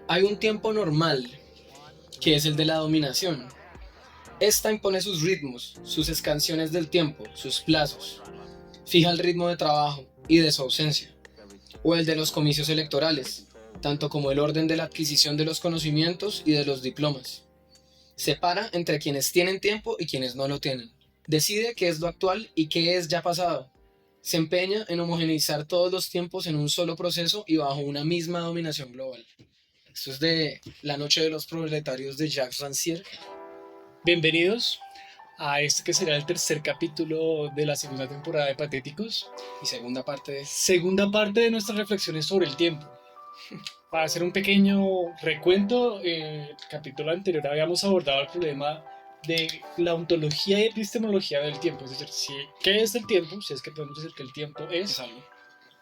Hay un tiempo normal, que es el de la dominación. Esta impone sus ritmos, sus escansiones del tiempo, sus plazos. Fija el ritmo de trabajo y de su ausencia, o el de los comicios electorales, tanto como el orden de la adquisición de los conocimientos y de los diplomas. Separa entre quienes tienen tiempo y quienes no lo tienen. Decide qué es lo actual y qué es ya pasado. Se empeña en homogeneizar todos los tiempos en un solo proceso y bajo una misma dominación global. Esto es de La noche de los proletarios de Jacques Rancière. Bienvenidos a este que será el tercer capítulo de la segunda temporada de Patéticos. Y segunda parte Segunda parte de nuestras reflexiones sobre el tiempo. Para hacer un pequeño recuento, el capítulo anterior habíamos abordado el problema de la ontología y epistemología del tiempo. Es decir, ¿qué es el tiempo? Si es que podemos decir que el tiempo es algo.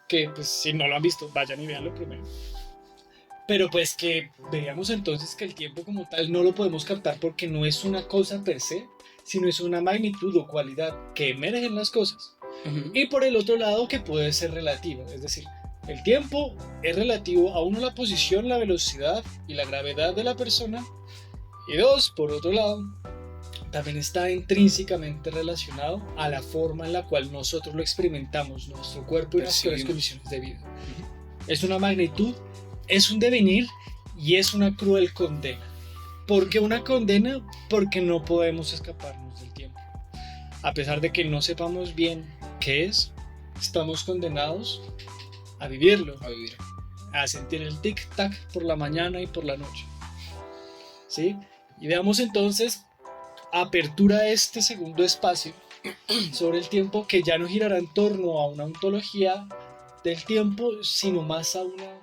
que, pues, si no lo han visto, vayan y veanlo primero. Pero pues que veamos entonces que el tiempo como tal no lo podemos captar porque no es una cosa per se, sino es una magnitud o cualidad que emerge en las cosas. Y por el otro lado que puede ser relativa, es decir, el tiempo es relativo a uno la posición, la velocidad y la gravedad de la persona. Y dos, por otro lado, también está intrínsecamente relacionado a la forma en la cual nosotros lo experimentamos, nuestro cuerpo y nuestras condiciones de vida. Es una magnitud, es un devenir y es una cruel condena. ¿Por qué una condena? Porque no podemos escaparnos del tiempo. A pesar de que no sepamos bien qué es, estamos condenados a vivirlo, a sentir el tic-tac por la mañana y por la noche. ¿Sí? Y veamos entonces, apertura a este segundo espacio sobre el tiempo que ya no girará en torno a una ontología del tiempo, sino más a una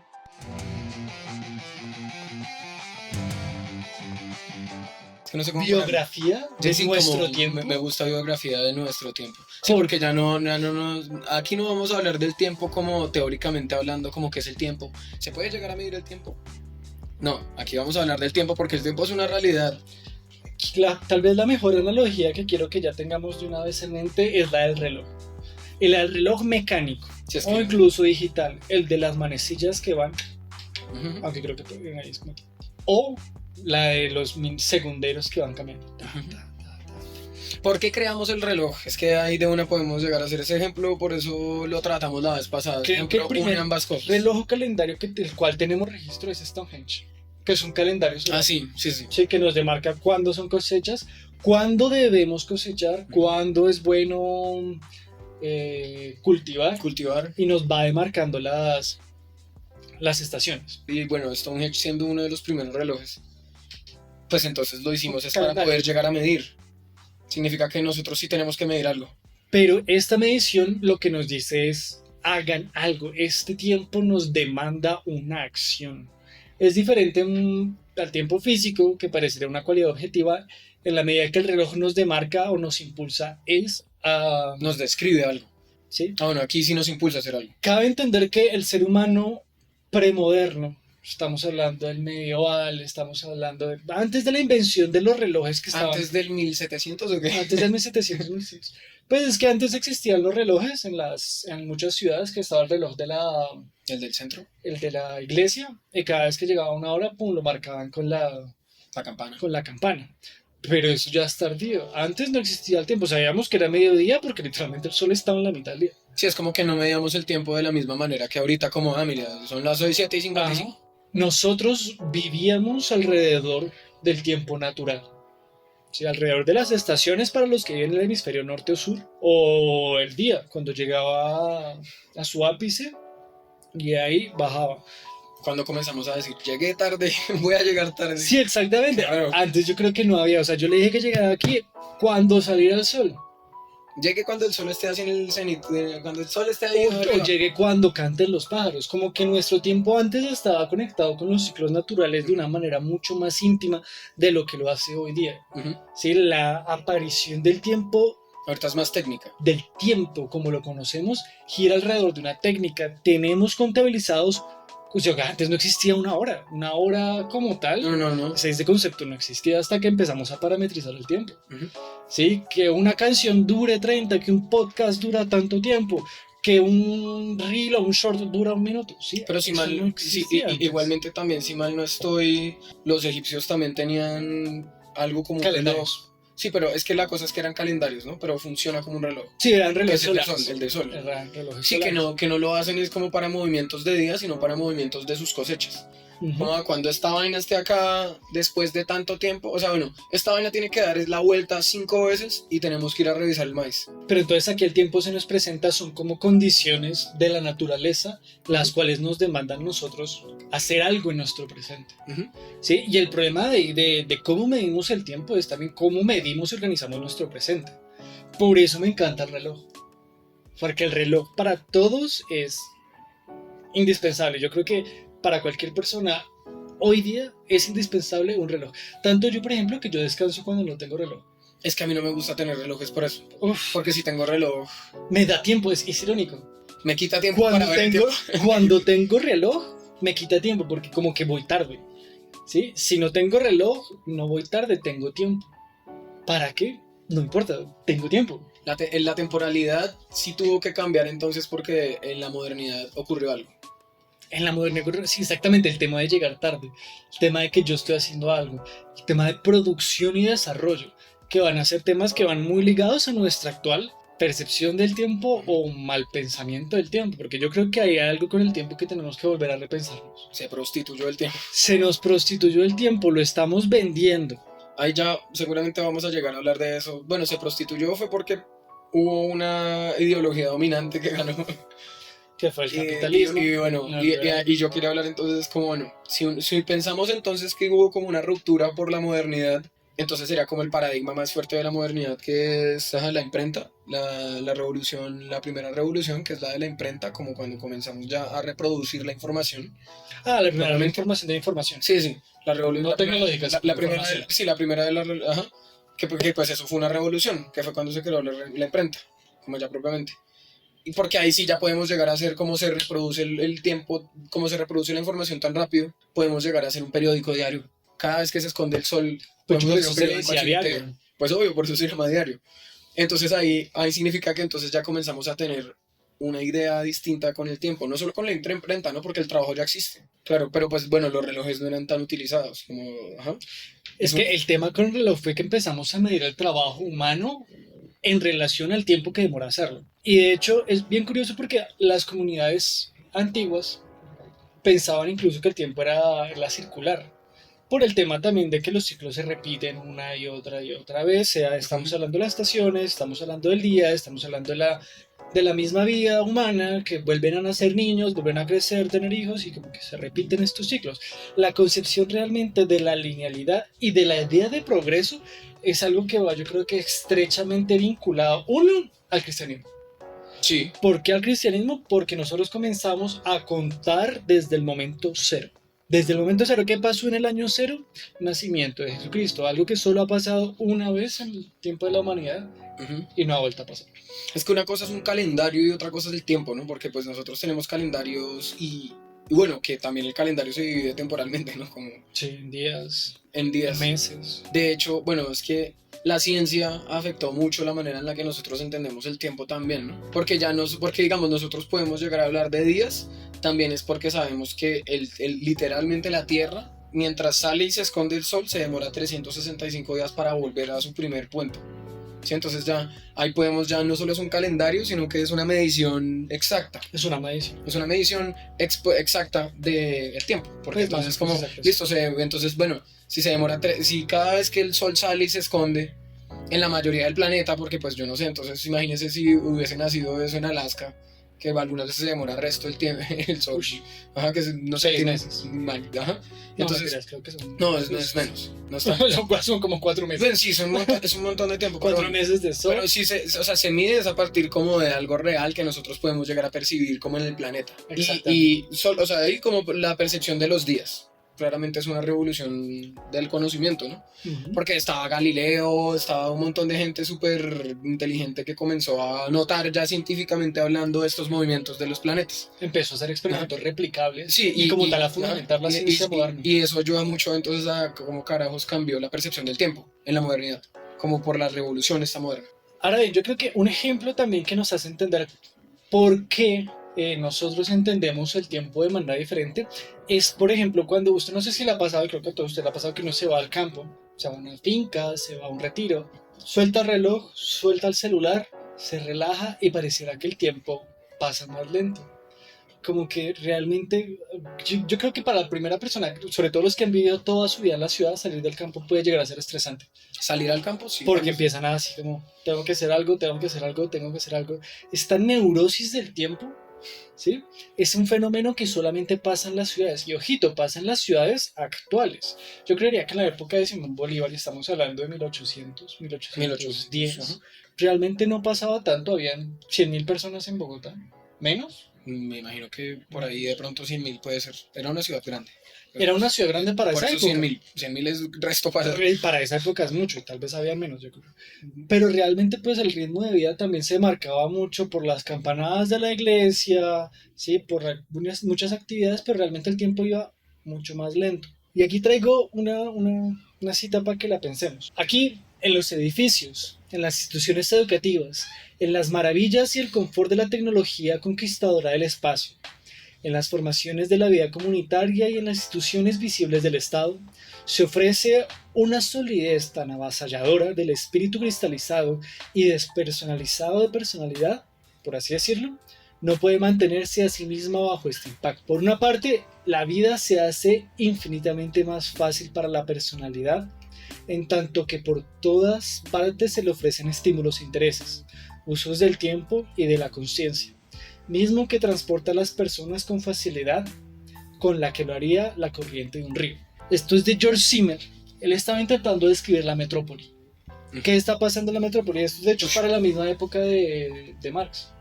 no sé cómo biografía de nuestro tiempo. Me gusta biografía de nuestro tiempo. Sí, porque ya no, aquí no vamos a hablar del tiempo como teóricamente hablando, como que es el tiempo. ¿Se puede llegar a medir el tiempo? No, aquí vamos a hablar del tiempo porque el tiempo es una realidad. Tal vez la mejor analogía que quiero que ya tengamos de una vez en mente es la del reloj. El del reloj mecánico, si es que o incluso digital, el de las manecillas que van, aunque creo que todavía ahí es como aquí. O la de los segunderos que van cambiando. ¿Por qué creamos el reloj? Es que ahí de una podemos llegar a hacer ese ejemplo, por eso lo tratamos la vez pasada. Creo que el primer reloj o calendario del cual tenemos registro es Stonehenge, que es un calendario solar. Ah, sí. Sí, que nos demarca cuándo son cosechas, cuándo debemos cosechar, cuándo es bueno cultivar, y nos va demarcando las estaciones. Y bueno, Stonehenge siendo uno de los primeros relojes, pues entonces lo hicimos es para poder llegar a medir. Significa que nosotros sí tenemos que medir algo. Pero esta medición lo que nos dice es, hagan algo, este tiempo nos demanda una acción. Es diferente al tiempo físico, que parecería una cualidad objetiva, en la medida que el reloj nos demarca o nos impulsa, nos describe algo. ¿Sí? Bueno, aquí sí nos impulsa a hacer algo. Cabe entender que el ser humano premoderno, estamos hablando del medieval, estamos hablando de antes de la invención de los relojes que estaban... ¿Antes del 1700 o qué? Antes del 1700. Pues es que antes existían los relojes en muchas ciudades, que estaba el reloj ¿El del centro? El de la iglesia, y cada vez que llegaba una hora, pum, lo marcaban con la campana. Con la campana. Pero eso ya es tardío. Antes no existía el tiempo. Sabíamos que era mediodía porque literalmente el sol estaba en la mitad del día. Sí, es como que no medíamos el tiempo de la misma manera que ahorita, como, mira, son las 7:55. Nosotros vivíamos alrededor del tiempo natural. Sí, alrededor de las estaciones para los que viven en el hemisferio norte o sur. O el día, cuando llegaba a su ápice y ahí bajaba. Cuando comenzamos a decir, llegué tarde, voy a llegar tarde. Sí, exactamente. Claro. Antes yo creo que no había, o sea, yo le dije que llegara aquí cuando saliera el sol. Llegue cuando el sol esté así en el cenit, cuando el sol esté ahí. O llegue cuando canten los pájaros. Como que nuestro tiempo antes estaba conectado con los ciclos naturales de una manera mucho más íntima de lo que lo hace hoy día. Sí, la aparición del tiempo... Ahorita es más técnica. Del tiempo, como lo conocemos, gira alrededor de una técnica. Tenemos contabilizados... O sea, antes no existía una hora como tal. No. Ese concepto no existía hasta que empezamos a parametrizar el tiempo. Sí, que una canción dure 30, que un podcast dura tanto tiempo. que un reel o un short dura 1 minuto, ¿sí? Pero si Eso mal, no existía antes. igualmente también, si mal no estoy, los egipcios también tenían algo como un reloj. Calendarios. Sí, pero es que la cosa es que eran calendarios, ¿no? Pero funciona como un reloj. Sí, eran Que relojes es el de sol, solares. el de sol. Eran relojes Sí, solares. que no lo hacen es como para movimientos de día, sino para movimientos de sus cosechas. Ujú. Como cuando esta vaina esté acá después de tanto tiempo, o sea, bueno, esta vaina tiene que dar la vuelta 5 veces y tenemos que ir a revisar el maíz. Pero entonces aquí el tiempo se nos presenta, son como condiciones de la naturaleza, las cuales nos demandan nosotros hacer algo en nuestro presente. Ujú. ¿Sí? Y el problema de cómo medimos el tiempo es también cómo medimos y organizamos nuestro presente. Por eso me encanta el reloj. Porque el reloj para todos es indispensable. Yo creo que para cualquier persona hoy día es indispensable un reloj. Tanto yo, por ejemplo, que yo descanso cuando no tengo reloj. Es que a mí no me gusta tener relojes por eso. Uf, Porque si tengo reloj, me da tiempo, es irónico. me quita tiempo Cuando para ver el tengo, tiempo. cuando tengo reloj, me quita tiempo porque como que voy tarde. ¿Sí? Si no tengo reloj, no voy tarde, tengo tiempo. ¿Para qué? No importa, tengo tiempo. En la temporalidad sí tuvo que cambiar entonces porque en la modernidad ocurrió algo. En la modernidad, sí, exactamente, el tema de llegar tarde, el tema de que yo estoy haciendo algo, el tema de producción y desarrollo, que van a ser temas que van muy ligados a nuestra actual percepción del tiempo o mal pensamiento del tiempo, porque yo creo que hay algo con el tiempo que tenemos que volver a repensarnos. Se prostituyó el tiempo. Se nos prostituyó el tiempo, lo estamos vendiendo. Ahí ya seguramente vamos a llegar a hablar de eso. Bueno, se prostituyó fue porque hubo una ideología dominante que ganó. Que fue el capitalismo. Y bueno, la y yo quería hablar entonces como, bueno, si pensamos entonces que hubo como una ruptura por la modernidad, entonces sería como el paradigma más fuerte de la modernidad, que es la imprenta, la revolución, la primera revolución, que es la de la imprenta, como cuando comenzamos ya a reproducir la información. la primera Normalmente. información de información. Sí, sí, la revolución. No tecnológica, La primera, información. sí, la primera de la. Ajá, que pues eso fue una revolución, que fue cuando se creó la imprenta, como ya propiamente. Y porque ahí sí ya podemos llegar a hacer cómo se reproduce el tiempo, cómo se reproduce la información tan rápido, podemos llegar a hacer un periódico diario. Cada vez que se esconde el sol, Pues podemos por hacer eso un se le periódico decía así diario. entero. Pues obvio, por eso se llama diario. Entonces ahí significa que entonces ya comenzamos a tener una idea distinta con el tiempo, no solo con la imprenta, ¿no? Porque el trabajo ya existe. Claro, pero pues bueno, los relojes no eran tan utilizados como... Ajá. Es que el tema con el reloj fue que empezamos a medir el trabajo humano en relación al tiempo que demora hacerlo. Y de hecho es bien curioso porque las comunidades antiguas pensaban incluso que el tiempo era circular. Por el tema también de que los ciclos se repiten una y otra vez. O sea, estamos hablando de las estaciones, estamos hablando del día, estamos hablando de la misma vida humana, que vuelven a nacer niños, vuelven a crecer, tener hijos y como que se repiten estos ciclos. La concepción realmente de la linealidad y de la idea de progreso es algo que va, yo creo que estrechamente vinculado, uno, al cristianismo. Sí. ¿Por qué al cristianismo? Porque nosotros comenzamos a contar desde el momento cero. Desde el momento cero, ¿qué pasó en el año cero? Nacimiento de Jesucristo, algo que solo ha pasado una vez en el tiempo de la humanidad y no ha vuelto a pasar. Es que una cosa es un calendario y otra cosa es el tiempo, ¿no? Porque pues nosotros tenemos calendarios y bueno, que también el calendario se divide temporalmente, ¿no? Como Sí, en días, en días. meses. De hecho, bueno, es que la ciencia afectó mucho la manera en la que nosotros entendemos el tiempo también, ¿no? Porque porque digamos nosotros podemos llegar a hablar de días, también es porque sabemos que literalmente la Tierra, mientras sale y se esconde el Sol, se demora 365 días para volver a su primer punto. ¿Sí? Entonces ya ahí podemos, ya no solo es un calendario, sino que es una medición exacta. Es una medición. Es una medición exacta del tiempo. Porque Pues, entonces como, exacto. listo, entonces bueno, si se demora, si cada vez que el sol sale y se esconde en la mayoría del planeta, porque pues yo no sé, entonces imagínense si hubiese nacido eso en Alaska, que algunas veces se demora el resto del tiempo, el sol. Ajá, que no sé, 6 tiene meses. Ajá. No, Entonces, mentiras, creo que son. no, es menos. No está. Son como 4 meses. Bueno, sí, es un montón de tiempo. 4 meses de sol. Pero sí, o sea, se mide es a partir como de algo real que nosotros podemos llegar a percibir como en el planeta. O sea, ahí como la percepción de los días. Claramente es una revolución del conocimiento, ¿no? Uh-huh. Porque estaba Galileo, estaba un montón de gente súper inteligente que comenzó a notar ya científicamente hablando estos movimientos de los planetas. Empezó a hacer experimentos replicables Sí, y como tal a fundamentar la ciencia moderna. Y eso ayuda mucho entonces a cómo carajos cambió la percepción del tiempo en la modernidad, como por la revolución esta moderna. Ahora bien, yo creo que un ejemplo también que nos hace entender por qué nosotros entendemos el tiempo de manera diferente es, por ejemplo, cuando usted, no sé si le ha pasado, y creo que a todos usted le ha pasado, que uno se va al campo, se va a una finca, se va a un retiro, suelta el reloj, suelta el celular, se relaja y pareciera que el tiempo pasa más lento. Como que realmente, yo creo que para la primera persona, sobre todo los que han vivido toda su vida en la ciudad, salir del campo puede llegar a ser estresante. Salir al campo, sí. Porque empiezan así como, tengo que hacer algo, tengo que hacer algo, tengo que hacer algo. Esta neurosis del tiempo, ¿sí? Es un fenómeno que solamente pasa en las ciudades. Y ojito, pasa en las ciudades actuales. Yo creería que en la época de Simón Bolívar, y estamos hablando de 1800, 1810, Ajá. realmente no pasaba tanto. Habían 100.000 personas en Bogotá. ¿Menos? Me imagino que por ahí de pronto 100.000 puede ser. Era una ciudad grande. Era una ciudad grande para Por esa eso época. 100.000. 100.000 es resto para... Para esa época es mucho, y tal vez había menos, yo creo. Pero realmente pues el ritmo de vida también se marcaba mucho por las campanadas de la iglesia, ¿sí? Por muchas actividades, pero realmente el tiempo iba mucho más lento. Y aquí traigo una cita para que la pensemos. Aquí, en los edificios, en las instituciones educativas, en las maravillas y el confort de la tecnología conquistadora del espacio, en las formaciones de la vida comunitaria y en las instituciones visibles del Estado, se ofrece una solidez tan avasalladora del espíritu cristalizado y despersonalizado de personalidad, por así decirlo, no puede mantenerse a sí misma bajo este impacto. Por una parte, la vida se hace infinitamente más fácil para la personalidad, en tanto que por todas partes se le ofrecen estímulos e intereses, usos del tiempo y de la conciencia, mismo que transporta a las personas con facilidad con la que lo haría la corriente de un río. Esto es de George Simmel. Él estaba intentando describir la metrópoli. ¿Qué está pasando en la metrópoli? Esto es de hecho para la misma época de Marx.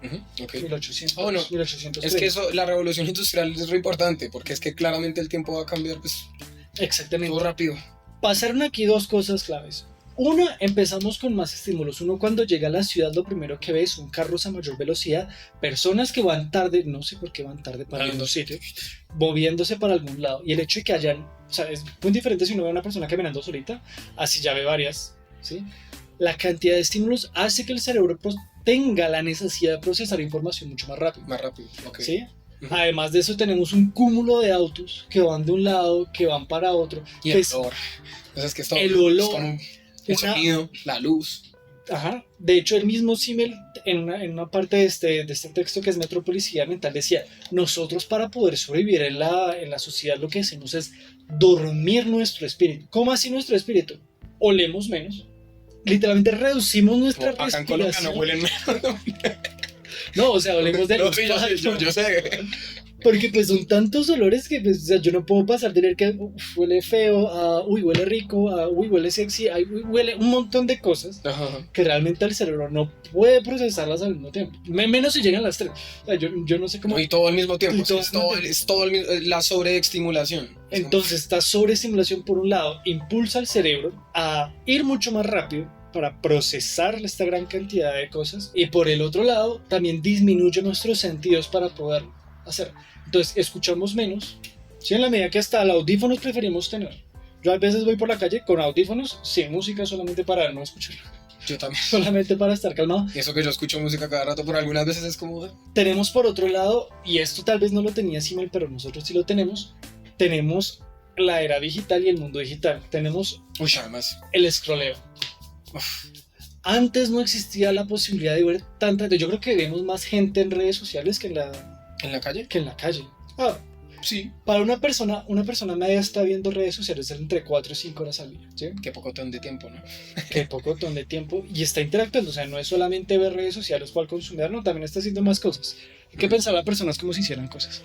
Okay. 1800, Oh, no. 1830. Es que eso, la revolución industrial es re importante, porque es que claramente el tiempo va a cambiar, pues, Exactamente. todo rápido. Pasaron aquí dos cosas claves. Una, empezamos con más estímulos. Uno, cuando llega a la ciudad, lo primero que ve son carros a mayor velocidad, personas que van tarde, no sé por qué van tarde para algún sitio, moviéndose para algún lado. Y el hecho de que hayan, o sea, es muy diferente si uno ve a una persona caminando solita, así ya ve varias, ¿sí? La cantidad de estímulos hace que el cerebro tenga la necesidad de procesar información mucho más rápido. Más rápido, ok. ¿Sí? Además de eso, tenemos un cúmulo de autos que van de un lado, que van para otro. Y el olor. Pues es que esto, el olor. El sonido, la luz. Ajá. De hecho, el mismo Simmel, en una parte de este texto que es Metropolicidad Mental, decía: nosotros, para poder sobrevivir en la sociedad, lo que hacemos es dormir nuestro espíritu. ¿Cómo así nuestro espíritu? Olemos menos. Literalmente reducimos nuestra Acá respiración. en Colombia no huelen menos. No, o sea, olemos de No, sí, yo sé. Porque pues son tantos olores que pues, o sea, yo no puedo pasar de tener que huele feo, a uy, huele rico, a uy, huele sexy, a uy, huele un montón de cosas. Ajá. Que realmente el cerebro no puede procesarlas al mismo tiempo. Menos si llegan las tres. O sea, yo no sé cómo. Y todo al mismo tiempo. Todo es todo la sobreestimulación. Entonces, esta sobreestimulación, por un lado, impulsa al cerebro a ir mucho más rápido para procesar esta gran cantidad de cosas, y por el otro lado también disminuye nuestros sentidos para poder hacer. Entonces escuchamos menos, ¿sí? En la medida que hasta los audífonos preferimos tener. Yo a veces voy por la calle con audífonos sin música, solamente para no escuchar. Yo también. Solamente para estar calmado. Y eso que yo escucho música cada rato, por algunas veces es como... Tenemos por otro lado, y esto tal vez no lo tenía Simmel, pero nosotros sí lo tenemos la era digital y el mundo digital. Tenemos además el scrolleo. Antes no existía la posibilidad de ver tanta gente. Yo creo que vemos más gente en redes sociales que en la calle. Sí. Para una persona media está viendo redes sociales entre 4 y 5 horas al día, ¿sí? Qué pocotón de tiempo, ¿no? Qué pocotón de tiempo. Y está interactuando, o sea, no es solamente ver redes sociales para consumir, no, también está haciendo más cosas. Hay que pensar a personas como si hicieran cosas.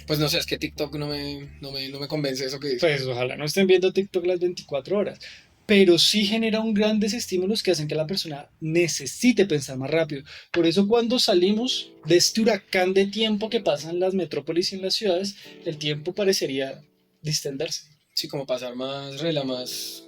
Pues no sé, es que TikTok no me convence eso que dice. Pues ojalá no estén viendo TikTok las 24 horas. Pero sí genera un grandes estímulos que hacen que la persona necesite pensar más rápido. Por eso cuando salimos de este huracán de tiempo que pasa en las metrópolis y en las ciudades, el tiempo parecería distenderse. Sí, como pasar más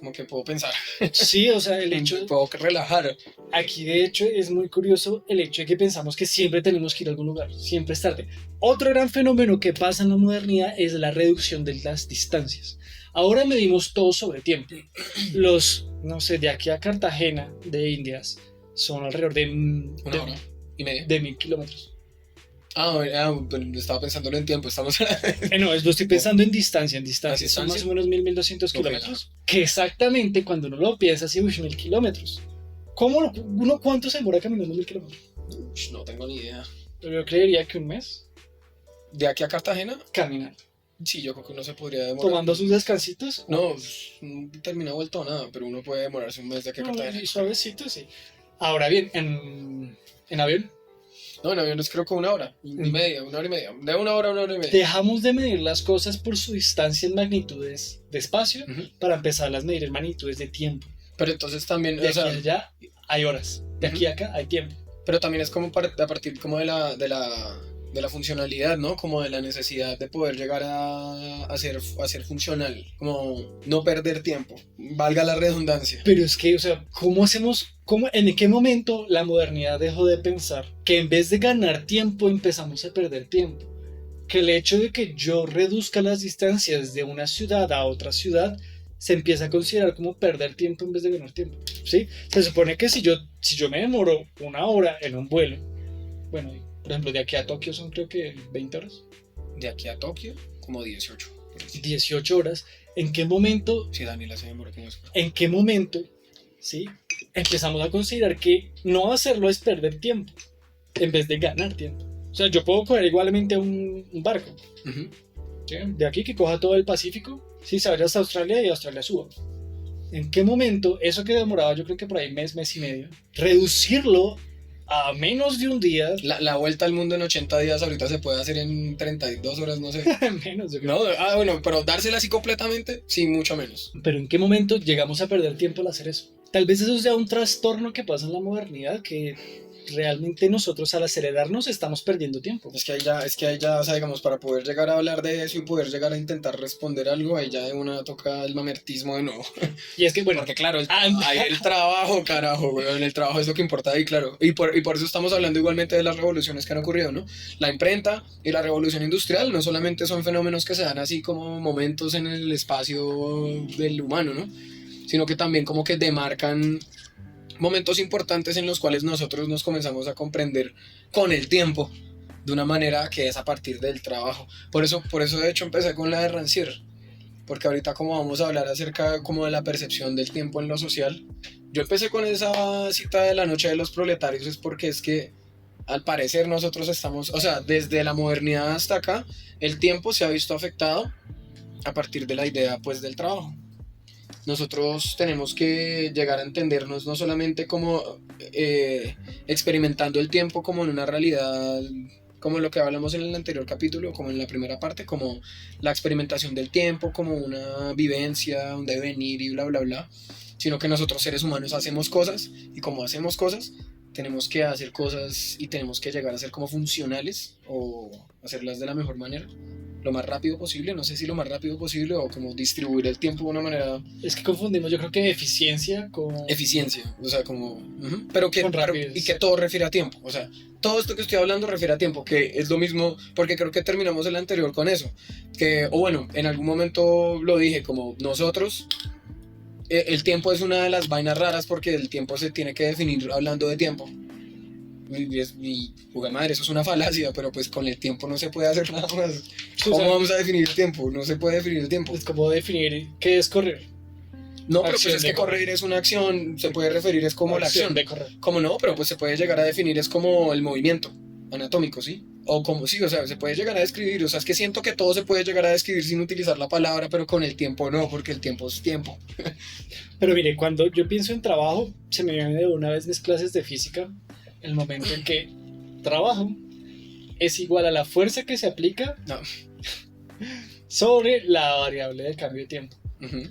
como que puedo pensar. Sí, o sea, el hecho... Puedo relajar. Aquí de hecho es muy curioso el hecho de que pensamos que siempre tenemos que ir a algún lugar, siempre es tarde. Otro gran fenómeno que pasa en la modernidad es la reducción de las distancias. Ahora medimos todo sobre tiempo. No sé, de aquí a Cartagena, de Indias, son alrededor de 1 hora y media. De 1.000 kilómetros. Pero estaba pensándolo en tiempo, estamos... No, lo estoy pensando en distancia. En distancia ¿A son más distancia? o menos 1200 Ok, kilómetros. Que exactamente cuando uno lo piensa, así, 1000 kilómetros. ¿Uno cuánto se demora caminando 1000 kilómetros? no tengo ni idea. Pero yo creería que un mes ¿De aquí a Cartagena? caminando. Sí, yo creo que uno se podría demorar. Tomando sus descansitos. No, no termina vuelto a nada, pero uno puede demorarse un mes de aquí a No, Cartagena. y suavecito, sí. Ahora bien, en avión, No, en aviones creo que una hora y media, una hora y media. De una hora y media. dejamos de medir las cosas por su distancia en magnitudes de espacio Ujú. para empezar a medir en magnitudes de tiempo. Pero entonces también, De o aquí sea, a allá hay horas. De aquí a acá hay tiempo. pero también es como a partir como de la funcionalidad, ¿no? Como de la necesidad de poder llegar a ser funcional, como no perder tiempo, valga la redundancia. Pero es que, o sea, en qué momento la modernidad dejó de pensar que en vez de ganar tiempo empezamos a perder tiempo? Que el hecho de que yo reduzca las distancias de una ciudad a otra ciudad se empieza a considerar como perder tiempo en vez de ganar tiempo, ¿sí? Se supone que si yo me demoro una hora en un vuelo, bueno, por ejemplo, de aquí a Tokio son creo que 20 horas, De aquí a Tokio, como 18. 18 horas, ¿en qué momento, Sí, Daniela se demora como eso. en qué momento, ¿sí? Empezamos a considerar que no hacerlo es perder tiempo en vez de ganar tiempo. O sea, yo puedo coger igualmente un barco, Ujú. ¿sí? De aquí que coja todo el Pacífico, sí, se vaya hasta Australia y Australia suba. ¿En qué momento eso que demoraba yo creo que por ahí mes y medio, reducirlo a menos de un día, La vuelta al mundo en 80 días ahorita se puede hacer en 32 horas, no sé. menos yo creo. No, bueno, pero dársela así completamente, sí, mucho menos. Pero ¿en qué momento llegamos a perder tiempo al hacer eso? Tal vez eso sea un trastorno que pasa en la modernidad, que realmente nosotros al acelerarnos estamos perdiendo tiempo. Es que ahí ya, o sea, digamos, para poder llegar a hablar de eso y poder llegar a intentar responder algo, ahí ya de una toca el mamertismo de nuevo. Y es que, bueno, Porque claro, ahí el trabajo, carajo, weón, el trabajo es lo que importa ahí, claro. Y por eso estamos hablando igualmente de las revoluciones que han ocurrido, ¿no? La imprenta y la revolución industrial no solamente son fenómenos que se dan así como momentos en el espacio del humano, ¿no? Sino que también como que demarcan momentos importantes en los cuales nosotros nos comenzamos a comprender con el tiempo de una manera que es a partir del trabajo. Por eso de hecho empecé con la de Rancière, porque ahorita como vamos a hablar acerca como de la percepción del tiempo en lo social, yo empecé con esa cita de la noche de los proletarios es porque es que al parecer nosotros estamos, o sea, desde la modernidad hasta acá, el tiempo se ha visto afectado a partir de la idea pues del trabajo. Nosotros tenemos que llegar a entendernos no solamente como experimentando el tiempo como en una realidad, como lo que hablamos en el anterior capítulo, como en la primera parte, como la experimentación del tiempo, como una vivencia, un devenir y bla, bla, bla, sino que nosotros seres humanos hacemos cosas y como hacemos cosas, tenemos que hacer cosas y tenemos que llegar a ser como funcionales o hacerlas de la mejor manera lo más rápido posible, no sé si lo más rápido posible o como distribuir el tiempo de una manera es que confundimos yo creo que eficiencia con... eficiencia, o sea, como pero Con rapidez. y que todo refiere a tiempo, o sea, todo esto que estoy hablando refiere a tiempo, que es lo mismo, porque creo que terminamos el anterior con eso, que o bueno, en algún momento lo dije como nosotros el tiempo es una de las vainas raras porque el tiempo se tiene que definir hablando de tiempo. Y jugar madre, eso es una falacia, pero pues con el tiempo no se puede hacer nada más. ¿Cómo vamos a definir el tiempo? No se puede definir el tiempo. Es como definir qué es correr. No, pero pues Acción es de que correr es una acción, se puede referir es como la acción. de correr. Como no, pero pues se puede llegar a definir es como el movimiento anatómico, ¿sí? O como sí, o sea, se puede llegar a describir, o sea, es que siento que todo se puede llegar a describir sin utilizar la palabra, pero con el tiempo no, porque el tiempo es tiempo. Pero mire, cuando yo pienso en trabajo, se me viene de una vez mis clases de física, el momento en que trabajo es igual a la fuerza que se aplica No. sobre la variable del cambio de tiempo. Uh-huh.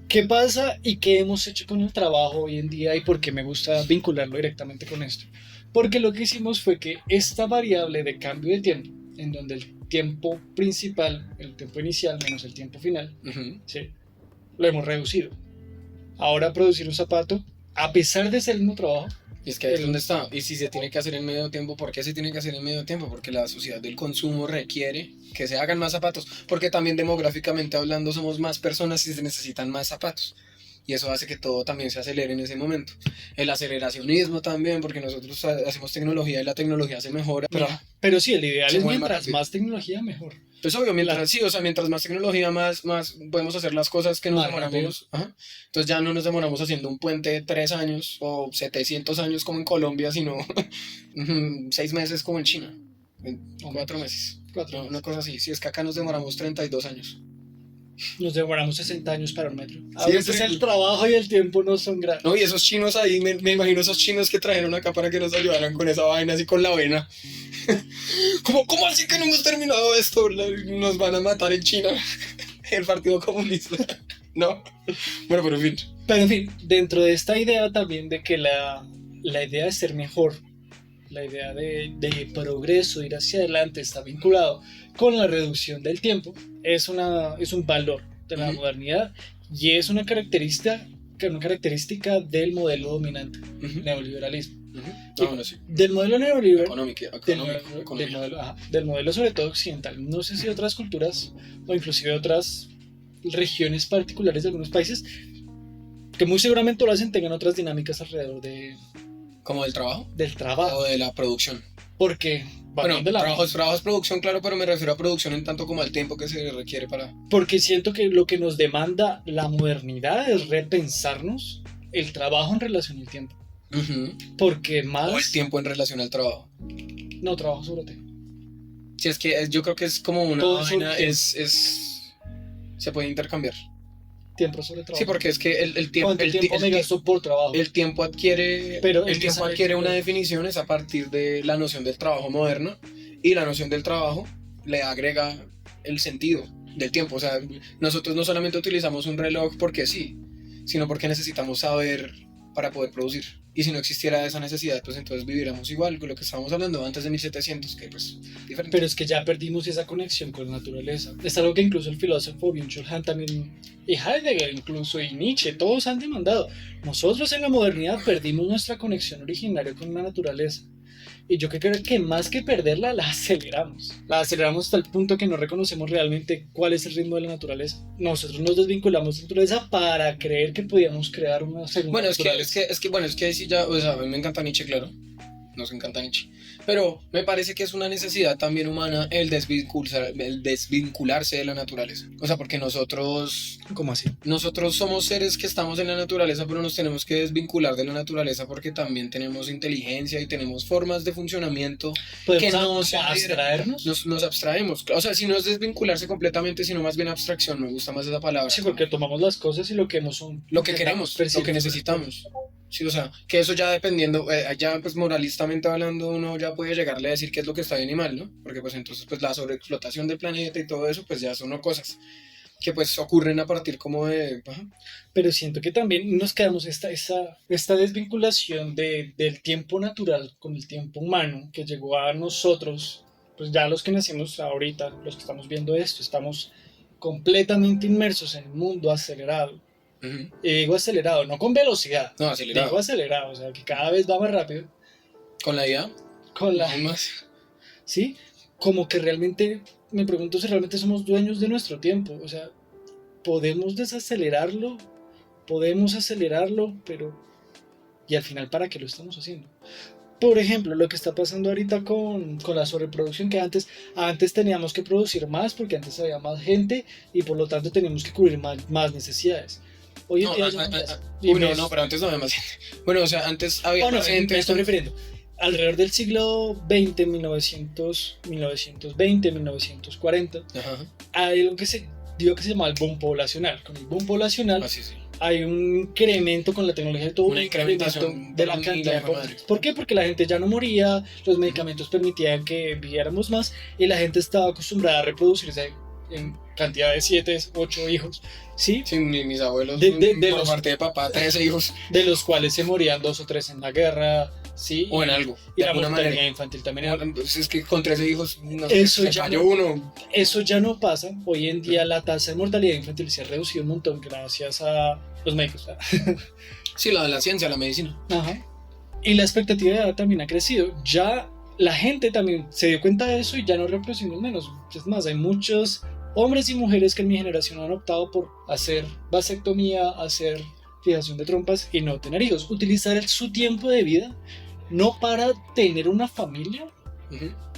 ¿Qué pasa y qué hemos hecho con el trabajo hoy en día y por qué me gusta vincularlo directamente con esto? Porque lo que hicimos fue que esta variable de cambio de tiempo, en donde el tiempo principal, el tiempo inicial menos el tiempo final, Uh-huh. ¿sí?, lo hemos reducido. Ahora producir un zapato, a pesar de ser el mismo trabajo, Y es que ahí es donde está. Y si se tiene que hacer en medio tiempo, ¿por qué se tiene que hacer en medio tiempo? Porque la sociedad del consumo requiere que se hagan más zapatos. Porque también demográficamente hablando somos más personas y se necesitan más zapatos. Y eso hace que todo también se acelere en ese momento. El aceleracionismo también, porque nosotros hacemos tecnología y la tecnología se mejora. Pero sí, el ideal se es mueve más mientras rápido. más tecnología, mejor. Pues obvio, mientras, Claro. sí, o sea, mientras más tecnología, más podemos hacer las cosas que nos Más demoramos. Ajá. Entonces ya no nos demoramos haciendo un puente de 3 años o 700 años como en Colombia, sino 6 meses como en China. En 4 meses. 4 No, meses. una cosa así. Si es que acá nos demoramos 32 años. Nos demoramos 60 años para un metro. A Sí, veces el trabajo y el tiempo no son grandes. No, y esos chinos ahí, me imagino esos chinos que trajeron acá para que nos ayudaran con esa vaina, así con la vena. ¿Cómo así que no hemos terminado esto? Nos van a matar en China, el Partido Comunista. No. Bueno, pero en fin. Pero en fin, dentro de esta idea también de que la idea de ser mejor, la idea de progreso, ir hacia adelante, está vinculado con la reducción del tiempo, es un valor de la modernidad y es una característica del modelo dominante, neoliberalismo. Bueno, sí. Del modelo neoliberal, del modelo sobre todo occidental. No sé si otras culturas o inclusive otras regiones particulares de algunos países que muy seguramente lo hacen tengan otras dinámicas alrededor ¿Como del trabajo? del trabajo. O de la producción. Porque Bueno, trabajo es producción, claro, pero me refiero a producción en tanto como al tiempo que se requiere para... Porque siento que lo que nos demanda la modernidad es repensarnos el trabajo en relación al tiempo. Porque más... O el tiempo en relación al trabajo. No, trabajo sobre ti. Sí, es que yo creo que es como una Todo vaina, sobre se puede intercambiar. Tiempo sobre trabajo. Sí, porque es que el tiempo... ¿Cuánto tiempo me gasto por trabajo? El tiempo adquiere, Pero el tiempo adquiere una definición es a partir de la noción del trabajo moderno, y la noción del trabajo le agrega el sentido del tiempo. O sea, nosotros no solamente utilizamos un reloj porque sí, sino porque necesitamos saber para poder producir. Y si no existiera esa necesidad, pues entonces viviríamos igual con lo que estábamos hablando antes de 1700, que pues diferente. Pero es que ya perdimos esa conexión con la naturaleza. Es algo que incluso el filósofo Byung-Chul Han también, y Heidegger incluso, y Nietzsche, todos han demandado. Nosotros en la modernidad perdimos nuestra conexión originaria con la naturaleza. Y yo creo que más que perderla, la aceleramos. La aceleramos hasta el punto que no reconocemos realmente cuál es el ritmo de la naturaleza. Nosotros nos desvinculamos de la naturaleza para creer que podíamos crear una segunda Bueno, naturaleza. es que ahí sí ya, o sea, a mí me encanta Nietzsche, claro. Nos encanta Nietzsche. Pero me parece que es una necesidad también humana el desvincularse de la naturaleza. O sea, porque nosotros ¿Cómo así? Nosotros somos seres que estamos en la naturaleza, pero nos tenemos que desvincular de la naturaleza porque también tenemos inteligencia y tenemos formas de funcionamiento que no se abstraernos. Nos abstraemos. O sea, si no es desvincularse completamente, sino más bien abstracción. Me gusta más esa palabra. Sí, porque tomamos las cosas y lo que hemos son Lo que queremos, lo que necesitamos. Sí, o sea, que eso ya dependiendo, ya pues moralistamente hablando, uno ya puede llegarle a decir qué es lo que está bien y mal, ¿no? Porque pues entonces pues la sobreexplotación del planeta y todo eso, pues ya son cosas que pues ocurren a partir como de... Ajá. Pero siento que también nos quedamos esta desvinculación del tiempo natural con el tiempo humano que llegó a nosotros, pues ya los que nacimos ahorita, los que estamos viendo esto, estamos completamente inmersos en un mundo acelerado. Y digo acelerado, no con velocidad. No, acelerado. Digo acelerado, o sea, que cada vez va más rápido. ¿Con la IA? Con la... Más. ¿Sí? Como que realmente, me pregunto si realmente somos dueños de nuestro tiempo. O sea, podemos desacelerarlo, podemos acelerarlo, pero... ¿Y al final para qué lo estamos haciendo? Por ejemplo, lo que está pasando ahorita con la sobreproducción, que antes teníamos que producir más porque antes había más gente y por lo tanto teníamos que cubrir más necesidades. Hoy en día no, pero antes no había más gente. Bueno, o sea, antes había más gente. Me estoy refiriendo. Alrededor del siglo XX, 1920, 1940, hay algo que se llama el boom poblacional. Con el boom poblacional hay un incremento con la tecnología de todo, una incrementación de la cantidad de población. ¿Por qué? Porque la gente ya no moría, los medicamentos permitían que viviéramos más y la gente estaba acostumbrada a reproducirse en cantidad de 7, 8 hijos, ¿sí? Sí, mis abuelos, por parte de papá, 13 hijos. De los cuales se morían 2 o 3 en la guerra, ¿sí? O en algo. Y la mortalidad infantil también era... Pues es que con 13 hijos no eso ya falló uno. Eso ya no pasa. Hoy en día la tasa de mortalidad infantil se ha reducido un montón gracias a los médicos. Sí, la ciencia, la medicina. Ajá. Y la expectativa de edad también ha crecido. Ya la gente también se dio cuenta de eso y ya no reproducimos menos. Es más, hay muchos hombres y mujeres que en mi generación han optado por hacer vasectomía, hacer fijación de trompas y no tener hijos. Utilizar su tiempo de vida no para tener una familia,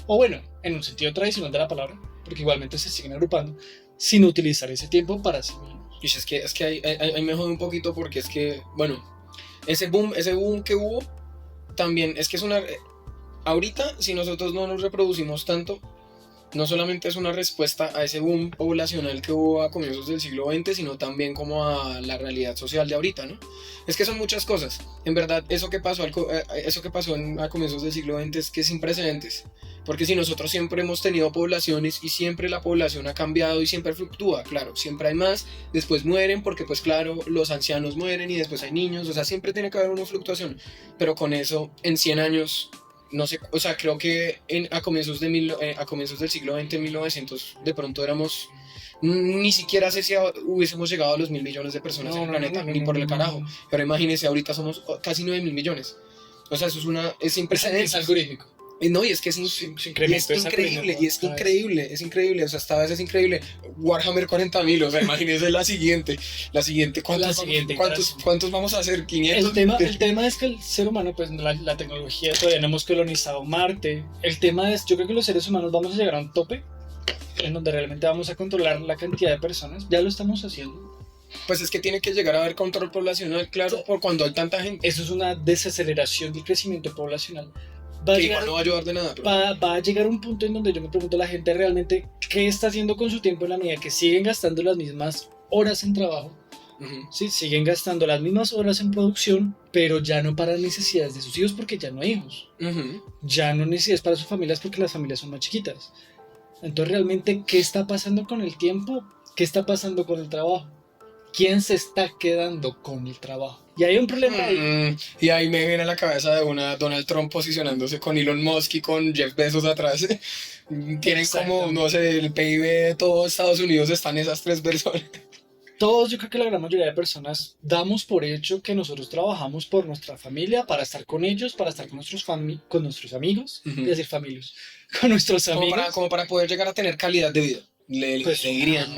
o bueno, en un sentido tradicional de la palabra, porque igualmente se siguen agrupando, sino utilizar ese tiempo para sí mismos. Y es que ahí me jode un poquito porque es que, bueno, ese boom que hubo, también es que es una... Ahorita, si nosotros no nos reproducimos tanto, no solamente es una respuesta a ese boom poblacional que hubo a comienzos del siglo XX, sino también como a la realidad social de ahorita, ¿no? Es que son muchas cosas. En verdad, eso que pasó a comienzos del siglo XX es que es sin precedentes. Porque si nosotros siempre hemos tenido poblaciones y siempre la población ha cambiado y siempre fluctúa, claro, siempre hay más, después mueren porque pues claro, los ancianos mueren y después hay niños, o sea, siempre tiene que haber una fluctuación. Pero con eso, en 100 años... No sé, o sea, creo que a comienzos del siglo XX, 1900, de pronto éramos, ni siquiera sé si hubiésemos llegado a los 1.000 millones de personas en el planeta, ni por el carajo. Pero imagínense, ahorita somos casi 9.000 millones. O sea, eso es sin precedentes. Es algorítmico. No, y es que es increíble, es increíble, o sea, esta vez es increíble. Warhammer 40.000, o sea, imagínense la siguiente, ¿cuántos vamos a hacer? 500. El tema es que el ser humano, pues la tecnología, todavía no hemos colonizado Marte. El tema es, yo creo que los seres humanos vamos a llegar a un tope en donde realmente vamos a controlar la cantidad de personas. Ya lo estamos haciendo. Pues es que tiene que llegar a haber control poblacional, claro, por cuando hay tanta gente. Eso es una desaceleración del crecimiento poblacional. Que igual no va a ayudar de nada. Pero... Va a llegar un punto en donde yo me pregunto a la gente realmente qué está haciendo con su tiempo en la medida que siguen gastando las mismas horas en trabajo, ¿sí? Siguen gastando las mismas horas en producción, pero ya no para necesidades de sus hijos porque ya no hay hijos. Ya no necesidades para sus familias porque las familias son más chiquitas. Entonces realmente, ¿qué está pasando con el tiempo? ¿Qué está pasando con el trabajo? ¿Quién se está quedando con el trabajo? Y hay un problema ahí. Y ahí me viene a la cabeza de una Donald Trump posicionándose con Elon Musk y con Jeff Bezos atrás. Tienen como, no sé, el PIB de todo Estados Unidos están esas tres personas. Todos, yo creo que la gran mayoría de personas damos por hecho que nosotros trabajamos por nuestra familia, para estar con ellos, para estar con nuestros amigos, es decir, familias, con nuestros amigos. Como para poder llegar a tener calidad de vida. Le dirían.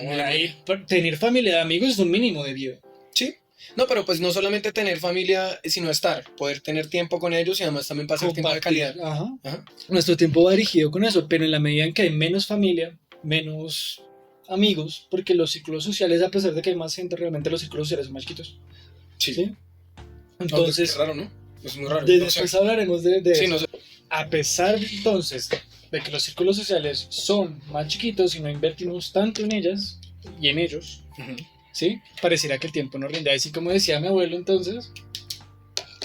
Tener familia de amigos es un mínimo de vida. Sí. No, pero pues no solamente tener familia, sino poder tener tiempo con ellos y además también pasar tiempo de calidad. Ajá. Nuestro tiempo va dirigido con eso, pero en la medida en que hay menos familia, menos amigos, porque los círculos sociales, a pesar de que hay más gente, realmente los círculos sociales son más chiquitos. Sí. Entonces, es raro, ¿no? Es muy raro. Después hablaremos de sí, eso. no sé. A pesar entonces de que los círculos sociales son más chiquitos y no invertimos tanto en ellas y en ellos, ¿sí? Pareciera que el tiempo no rinde. Así como decía mi abuelo entonces,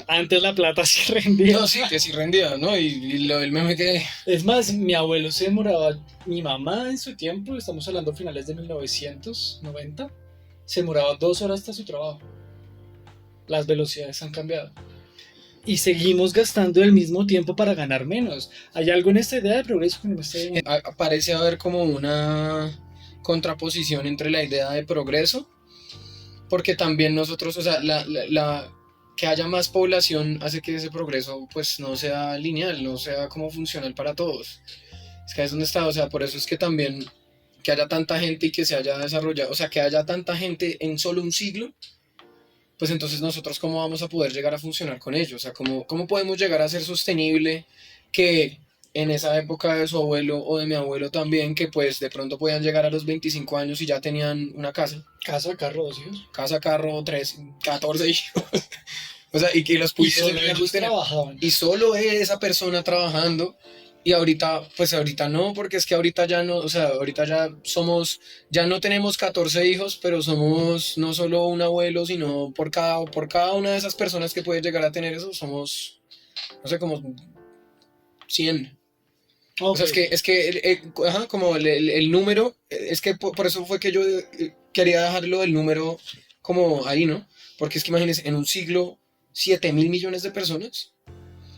antes la plata sí rendía. No, sí, que sí rendía, ¿no? Y el meme que... Es más, mi abuelo se demoraba, mi mamá en su tiempo, estamos hablando finales de 1990, se demoraba 2 horas hasta su trabajo. Las velocidades han cambiado. Y seguimos gastando el mismo tiempo para ganar menos. ¿Hay algo en esta idea de progreso que no me esté... Parece haber como una contraposición entre la idea de progreso, porque también nosotros, o sea, que haya más población hace que ese progreso pues no sea lineal, no sea como funcional para todos. Es que ahí es donde está, o sea, por eso es que también que haya tanta gente y que se haya desarrollado, o sea, que haya tanta gente en solo un siglo, pues entonces nosotros cómo vamos a poder llegar a funcionar con ellos, o sea, cómo podemos llegar a ser sostenible que en esa época de su abuelo o de mi abuelo también, que pues de pronto podían llegar a los 25 años y ya tenían una casa. Casa, carro, 2 hijos. Casa, carro, 14 hijos. O sea, y que los pudiesen tener. Y solo esa persona trabajando. Y ahorita no, porque es que ahorita ya no, o sea, ahorita ya no tenemos 14 hijos, pero somos no solo un abuelo, sino por cada una de esas personas que puede llegar a tener eso, somos, no sé, como 100. Okay. O sea, es que como el número, es que por eso fue que yo quería dejarlo del número como ahí, ¿no? Porque es que imagínense, en un siglo, 7.000 millones de personas.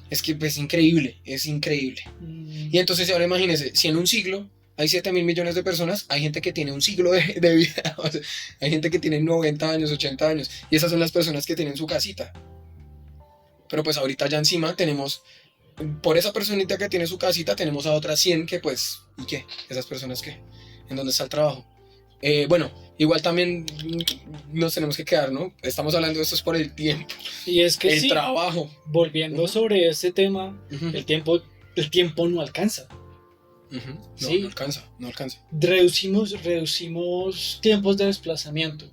Es que es increíble. Y entonces ahora imagínense, si en un siglo hay 7.000 millones de personas, hay gente que tiene un siglo de vida, o sea, hay gente que tiene 90 años, 80 años, y esas son las personas que tienen su casita. Pero pues ahorita ya encima tenemos, por esa personita que tiene su casita, tenemos a otras 100 que pues, ¿y qué? ¿Esas personas qué? ¿En dónde está el trabajo? Bueno, igual también nos tenemos que quedar, ¿no? Estamos hablando de esto es por el tiempo, Y es que el sí, trabajo. volviendo Ujú. sobre ese tema, Ujú, el tiempo no alcanza. ujú. No, Sí, no alcanza, no alcanza. reducimos tiempos de desplazamiento,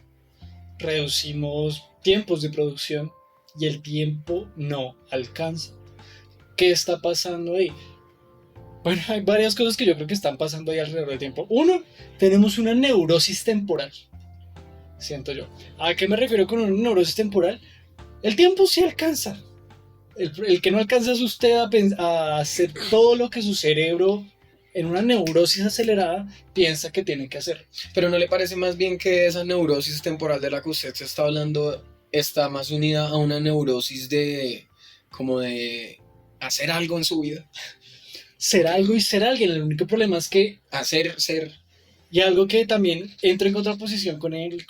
reducimos tiempos de producción y el tiempo no alcanza. ¿Qué está pasando ahí? Bueno, hay varias cosas que yo creo que están pasando ahí alrededor del tiempo. Uno, tenemos una neurosis temporal, siento yo. ¿A qué me refiero con una neurosis temporal? El tiempo sí alcanza. El que no alcanza es usted a hacer todo lo que su cerebro, en una neurosis acelerada, piensa que tiene que hacer. Pero ¿no le parece más bien que esa neurosis temporal de la que usted se está hablando está más unida a una neurosis de como de hacer algo en su vida? Ser algo y ser alguien. El único problema es que, Hacer, ser. y algo que también entra en contraposición con el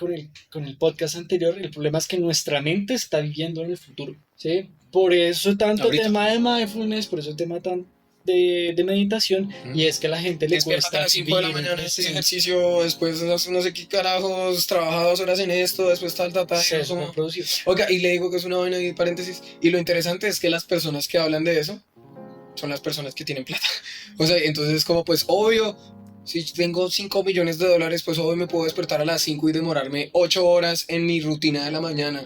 podcast anterior, el problema es que nuestra mente está viviendo en el futuro. ¿Sí? Por eso tanto Ahorita. tema de mindfulness, por eso tema tan de meditación, y es que a la gente le Despiértate cuesta a las 5 de la vivir el mañana, este presente. ejercicio, después no sé qué carajos, trabaja 2 horas en esto, después tal. Se Es como... superproducido. Oiga, y le digo que es una vaina de paréntesis. Y lo interesante es que las personas que hablan de eso son las personas que tienen plata. O sea, entonces como pues obvio, si tengo 5 millones de dólares, pues obvio me puedo despertar a las 5 y demorarme 8 horas en mi rutina de la mañana.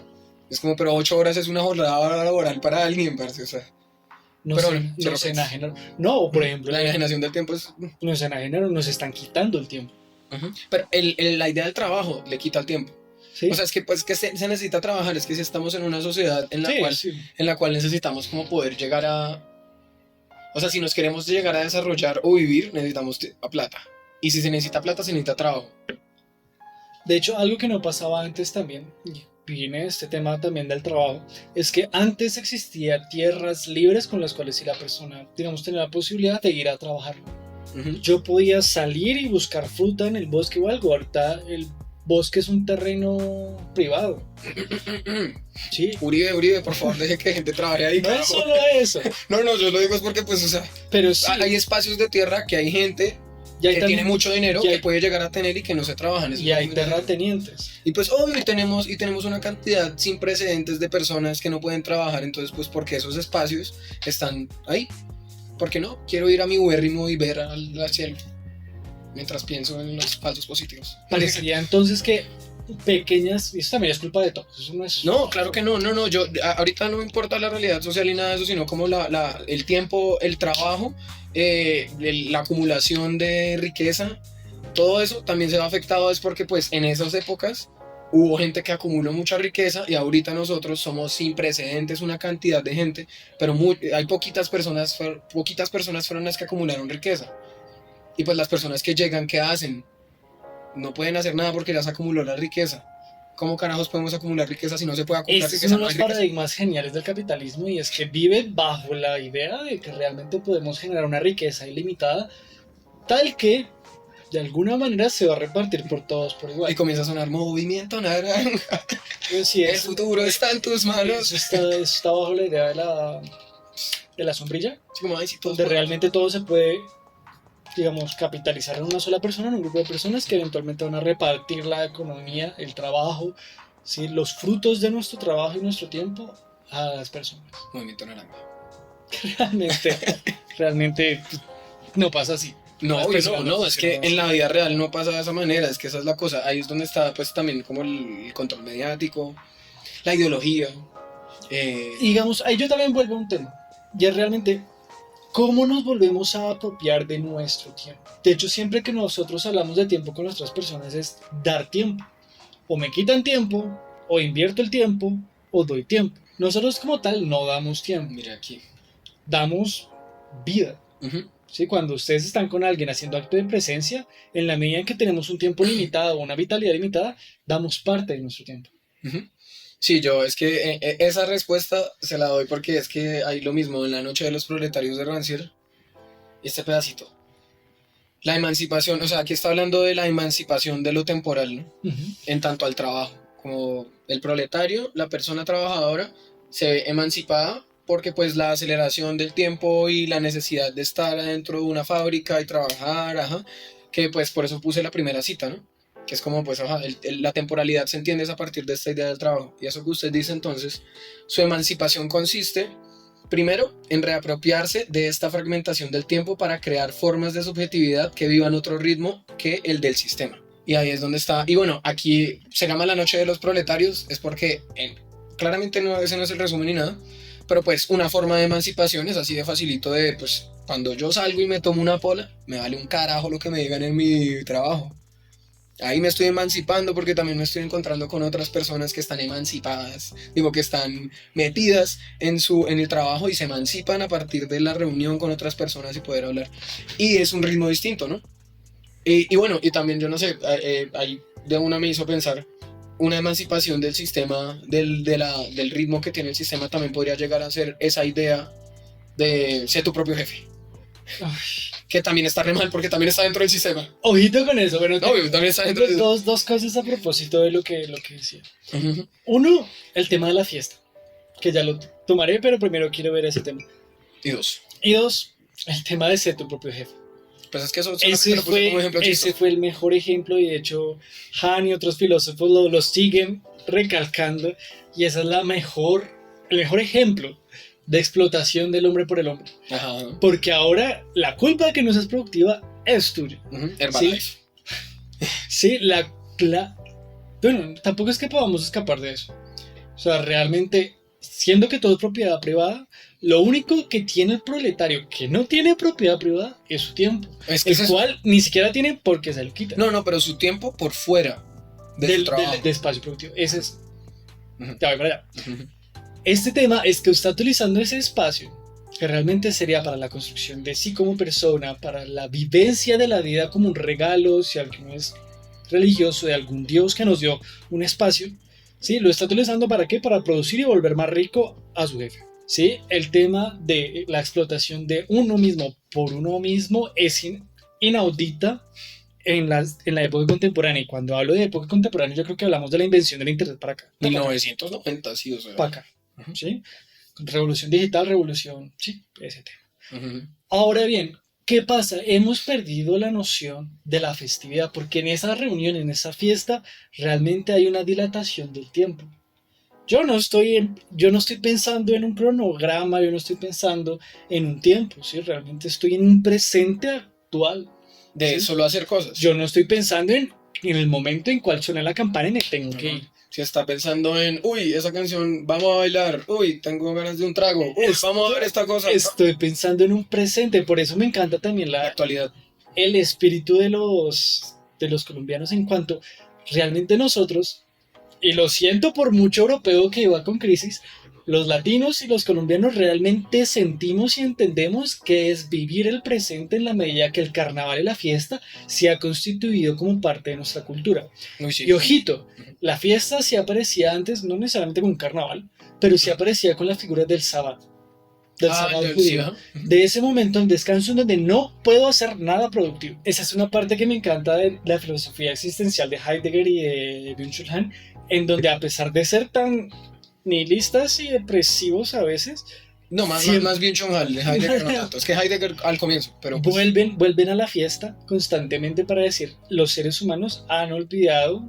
Es como, pero 8 horas es una jornada laboral para alguien, parce, o sea. Nos, Pero bueno, nos enajenaron. No, por ejemplo, la enajenación del tiempo es... nos enajenaron, nos están quitando el tiempo. Pero la idea del trabajo le quita el tiempo. ¿Sí? O sea, es que pues que se necesita trabajar, es que si estamos en una sociedad en la, Sí, cual, sí. en la cual necesitamos como poder llegar a... O sea, si nos queremos llegar a desarrollar o vivir, necesitamos plata. Y si se necesita plata, se necesita trabajo. De hecho, algo que no pasaba antes también, y viene este tema también del trabajo, es que antes existían tierras libres con las cuales si la persona, digamos, tenía la posibilidad de ir a trabajar. Ujú. Yo podía salir y buscar fruta en el bosque o algo. Ahorita el bosque es un terreno privado. Sí. Uribe, por favor, deje que gente trabaje ahí. No es carajo. solo eso, No, yo lo digo es porque, pues, o sea, pero sí. hay espacios de tierra que hay gente Y hay que también- tiene mucho dinero y hay- que puede llegar a tener y que no se trabajan. Eso y es hay muy terratenientes. Y pues obvio, y tenemos una cantidad sin precedentes de personas que no pueden trabajar, entonces pues porque esos espacios están ahí. ¿Por qué no? Quiero ir a mi ubérrimo y ver al cielo, mientras pienso en los falsos positivos. Parecería entonces que pequeñas, y eso también es culpa de todos, eso no es... No, claro que no, yo ahorita no me importa la realidad social y nada de eso, sino como el tiempo, el trabajo, la acumulación de riqueza, todo eso también se va afectado es porque pues en esas épocas hubo gente que acumuló mucha riqueza y ahorita nosotros somos sin precedentes una cantidad de gente, pero hay poquitas personas fueron las que acumularon riqueza. Y pues las personas que llegan, ¿qué hacen? No pueden hacer nada porque ya se acumuló la riqueza. ¿Cómo carajos podemos acumular riqueza si no se puede acumular Este es riqueza? uno No de hay los riqueza. paradigmas geniales del capitalismo y es que vive bajo la idea de que realmente podemos generar una riqueza ilimitada tal que de alguna manera se va a repartir por todos por Y igual. comienza a sonar movimiento naranja. Pues sí, El futuro está en tus manos. eso está bajo la idea de la sombrilla, Así como, ay, si todos donde podemos. realmente todo se puede, digamos, capitalizar en una sola persona, en un grupo de personas que eventualmente van a repartir la economía, el trabajo, ¿sí? Los frutos de nuestro trabajo y nuestro tiempo a las personas. Movimiento naranja. Realmente no pasa así. No, Las obvio, personas no, es que funcionamos. en la vida real no pasa de esa manera, es que esa es la cosa. Ahí es donde está pues también como el control mediático, la ideología. Y digamos, ahí yo también vuelvo a un tema. Y es realmente cómo nos volvemos a apropiar de nuestro tiempo. De hecho, siempre que nosotros hablamos de tiempo con nuestras personas es dar tiempo. O me quitan tiempo, o invierto el tiempo, o doy tiempo. Nosotros como tal no damos tiempo, Mira aquí. damos vida. Ujú. ¿Sí? Cuando ustedes están con alguien haciendo acto de presencia, en la medida en que tenemos un tiempo limitado o una vitalidad limitada, damos parte de nuestro tiempo. Ujú. Sí, yo es que esa respuesta se la doy porque es que hay lo mismo en la noche de los proletarios de Rancière, este pedacito. La emancipación, o sea, aquí está hablando de la emancipación de lo temporal, ¿no? Ujú. En tanto al trabajo, como el proletario, la persona trabajadora, se ve emancipada porque pues la aceleración del tiempo y la necesidad de estar dentro de una fábrica y trabajar, ajá, que pues por eso puse la primera cita, ¿no? que es como pues ajá, la temporalidad se entiende es a partir de esta idea del trabajo. Y eso que usted dice entonces, su emancipación consiste primero en reapropiarse de esta fragmentación del tiempo para crear formas de subjetividad que vivan otro ritmo que el del sistema. Y ahí es donde está, y bueno, aquí se llama la noche de los proletarios, es porque claramente no, ese no es el resumen ni nada, pero pues una forma de emancipación es así de facilito de pues cuando yo salgo y me tomo una pola, me vale un carajo lo que me digan en mi trabajo. Ahí me estoy emancipando porque también me estoy encontrando con otras personas que están emancipadas, digo que están metidas en el trabajo y se emancipan a partir de la reunión con otras personas y poder hablar. Y es un ritmo distinto, ¿no? Y bueno, y también yo no sé, ahí de una me hizo pensar, una emancipación del sistema, del ritmo que tiene el sistema también podría llegar a ser esa idea de ser tu propio jefe. Ay. Que también está re mal porque también está dentro del sistema. Ojito con eso, bueno, Obvio, también está dentro del... dos cosas a propósito de lo que decía. Uh-huh. Uno, el tema de la fiesta, que ya lo tomaré, pero primero quiero ver ese tema. Y dos, el tema de ser tu propio jefe. pues es que eso Ese fue el mejor ejemplo y de hecho Han y otros filósofos lo siguen recalcando y esa es el mejor ejemplo de explotación del hombre por el hombre. Ajá. Porque ahora la culpa de que no seas productiva es tuya. Herbalife. Sí, bueno, tampoco es que podamos escapar de eso. O sea, realmente, siendo que todo es propiedad privada, lo único que tiene el proletario que no tiene propiedad privada es su tiempo. Es que el cual ni siquiera tiene porque se lo quita. No, pero su tiempo por fuera del trabajo. Del espacio productivo. Ese es. Ya voy para allá. Este tema es que está utilizando ese espacio que realmente sería para la construcción de sí como persona, para la vivencia de la vida como un regalo, si alguno es religioso, de algún Dios que nos dio un espacio, ¿sí? Lo está utilizando ¿para qué? Para producir y volver más rico a su jefe, ¿sí? El tema de la explotación de uno mismo por uno mismo es inaudita en la época contemporánea, y cuando hablo de época contemporánea yo creo que hablamos de la invención del internet para acá. 1990, sí, o sea. Para acá. ¿Sí? Revolución digital, sí, ese tema. Ahora bien, ¿qué pasa? Hemos perdido la noción de la festividad, porque en esa reunión, en esa fiesta, realmente hay una dilatación del tiempo. Yo no estoy pensando en un cronograma, yo no estoy pensando en un tiempo, ¿sí? Realmente estoy en un presente actual. De ¿sí? Solo hacer cosas. Yo no estoy pensando en el momento en cual suena la campana y me tengo que ir. Si está pensando en, uy, esa canción, vamos a bailar, uy, tengo ganas de un trago, uy, vamos a ver esta cosa. Estoy pensando en un presente, por eso me encanta también la actualidad. El espíritu de los colombianos en cuanto realmente nosotros, y lo siento por mucho europeo que va con crisis, los latinos y los colombianos realmente sentimos y entendemos que es vivir el presente en la medida que el carnaval y la fiesta se ha constituido como parte de nuestra cultura. Sí. Y ojito, la fiesta se aparecía antes, no necesariamente con un carnaval, pero se aparecía con las figuras del sábado. Del sábado judío. De ese momento en descanso en donde no puedo hacer nada productivo. Esa es una parte que me encanta de la filosofía existencial de Heidegger y de Byung-Chul Han, en donde a pesar de ser tan nihilistas y depresivos a veces, no, más bien Chongal, de Heidegger no tanto. Es que Heidegger al comienzo, pero pues... vuelven a la fiesta constantemente para decir, los seres humanos han olvidado,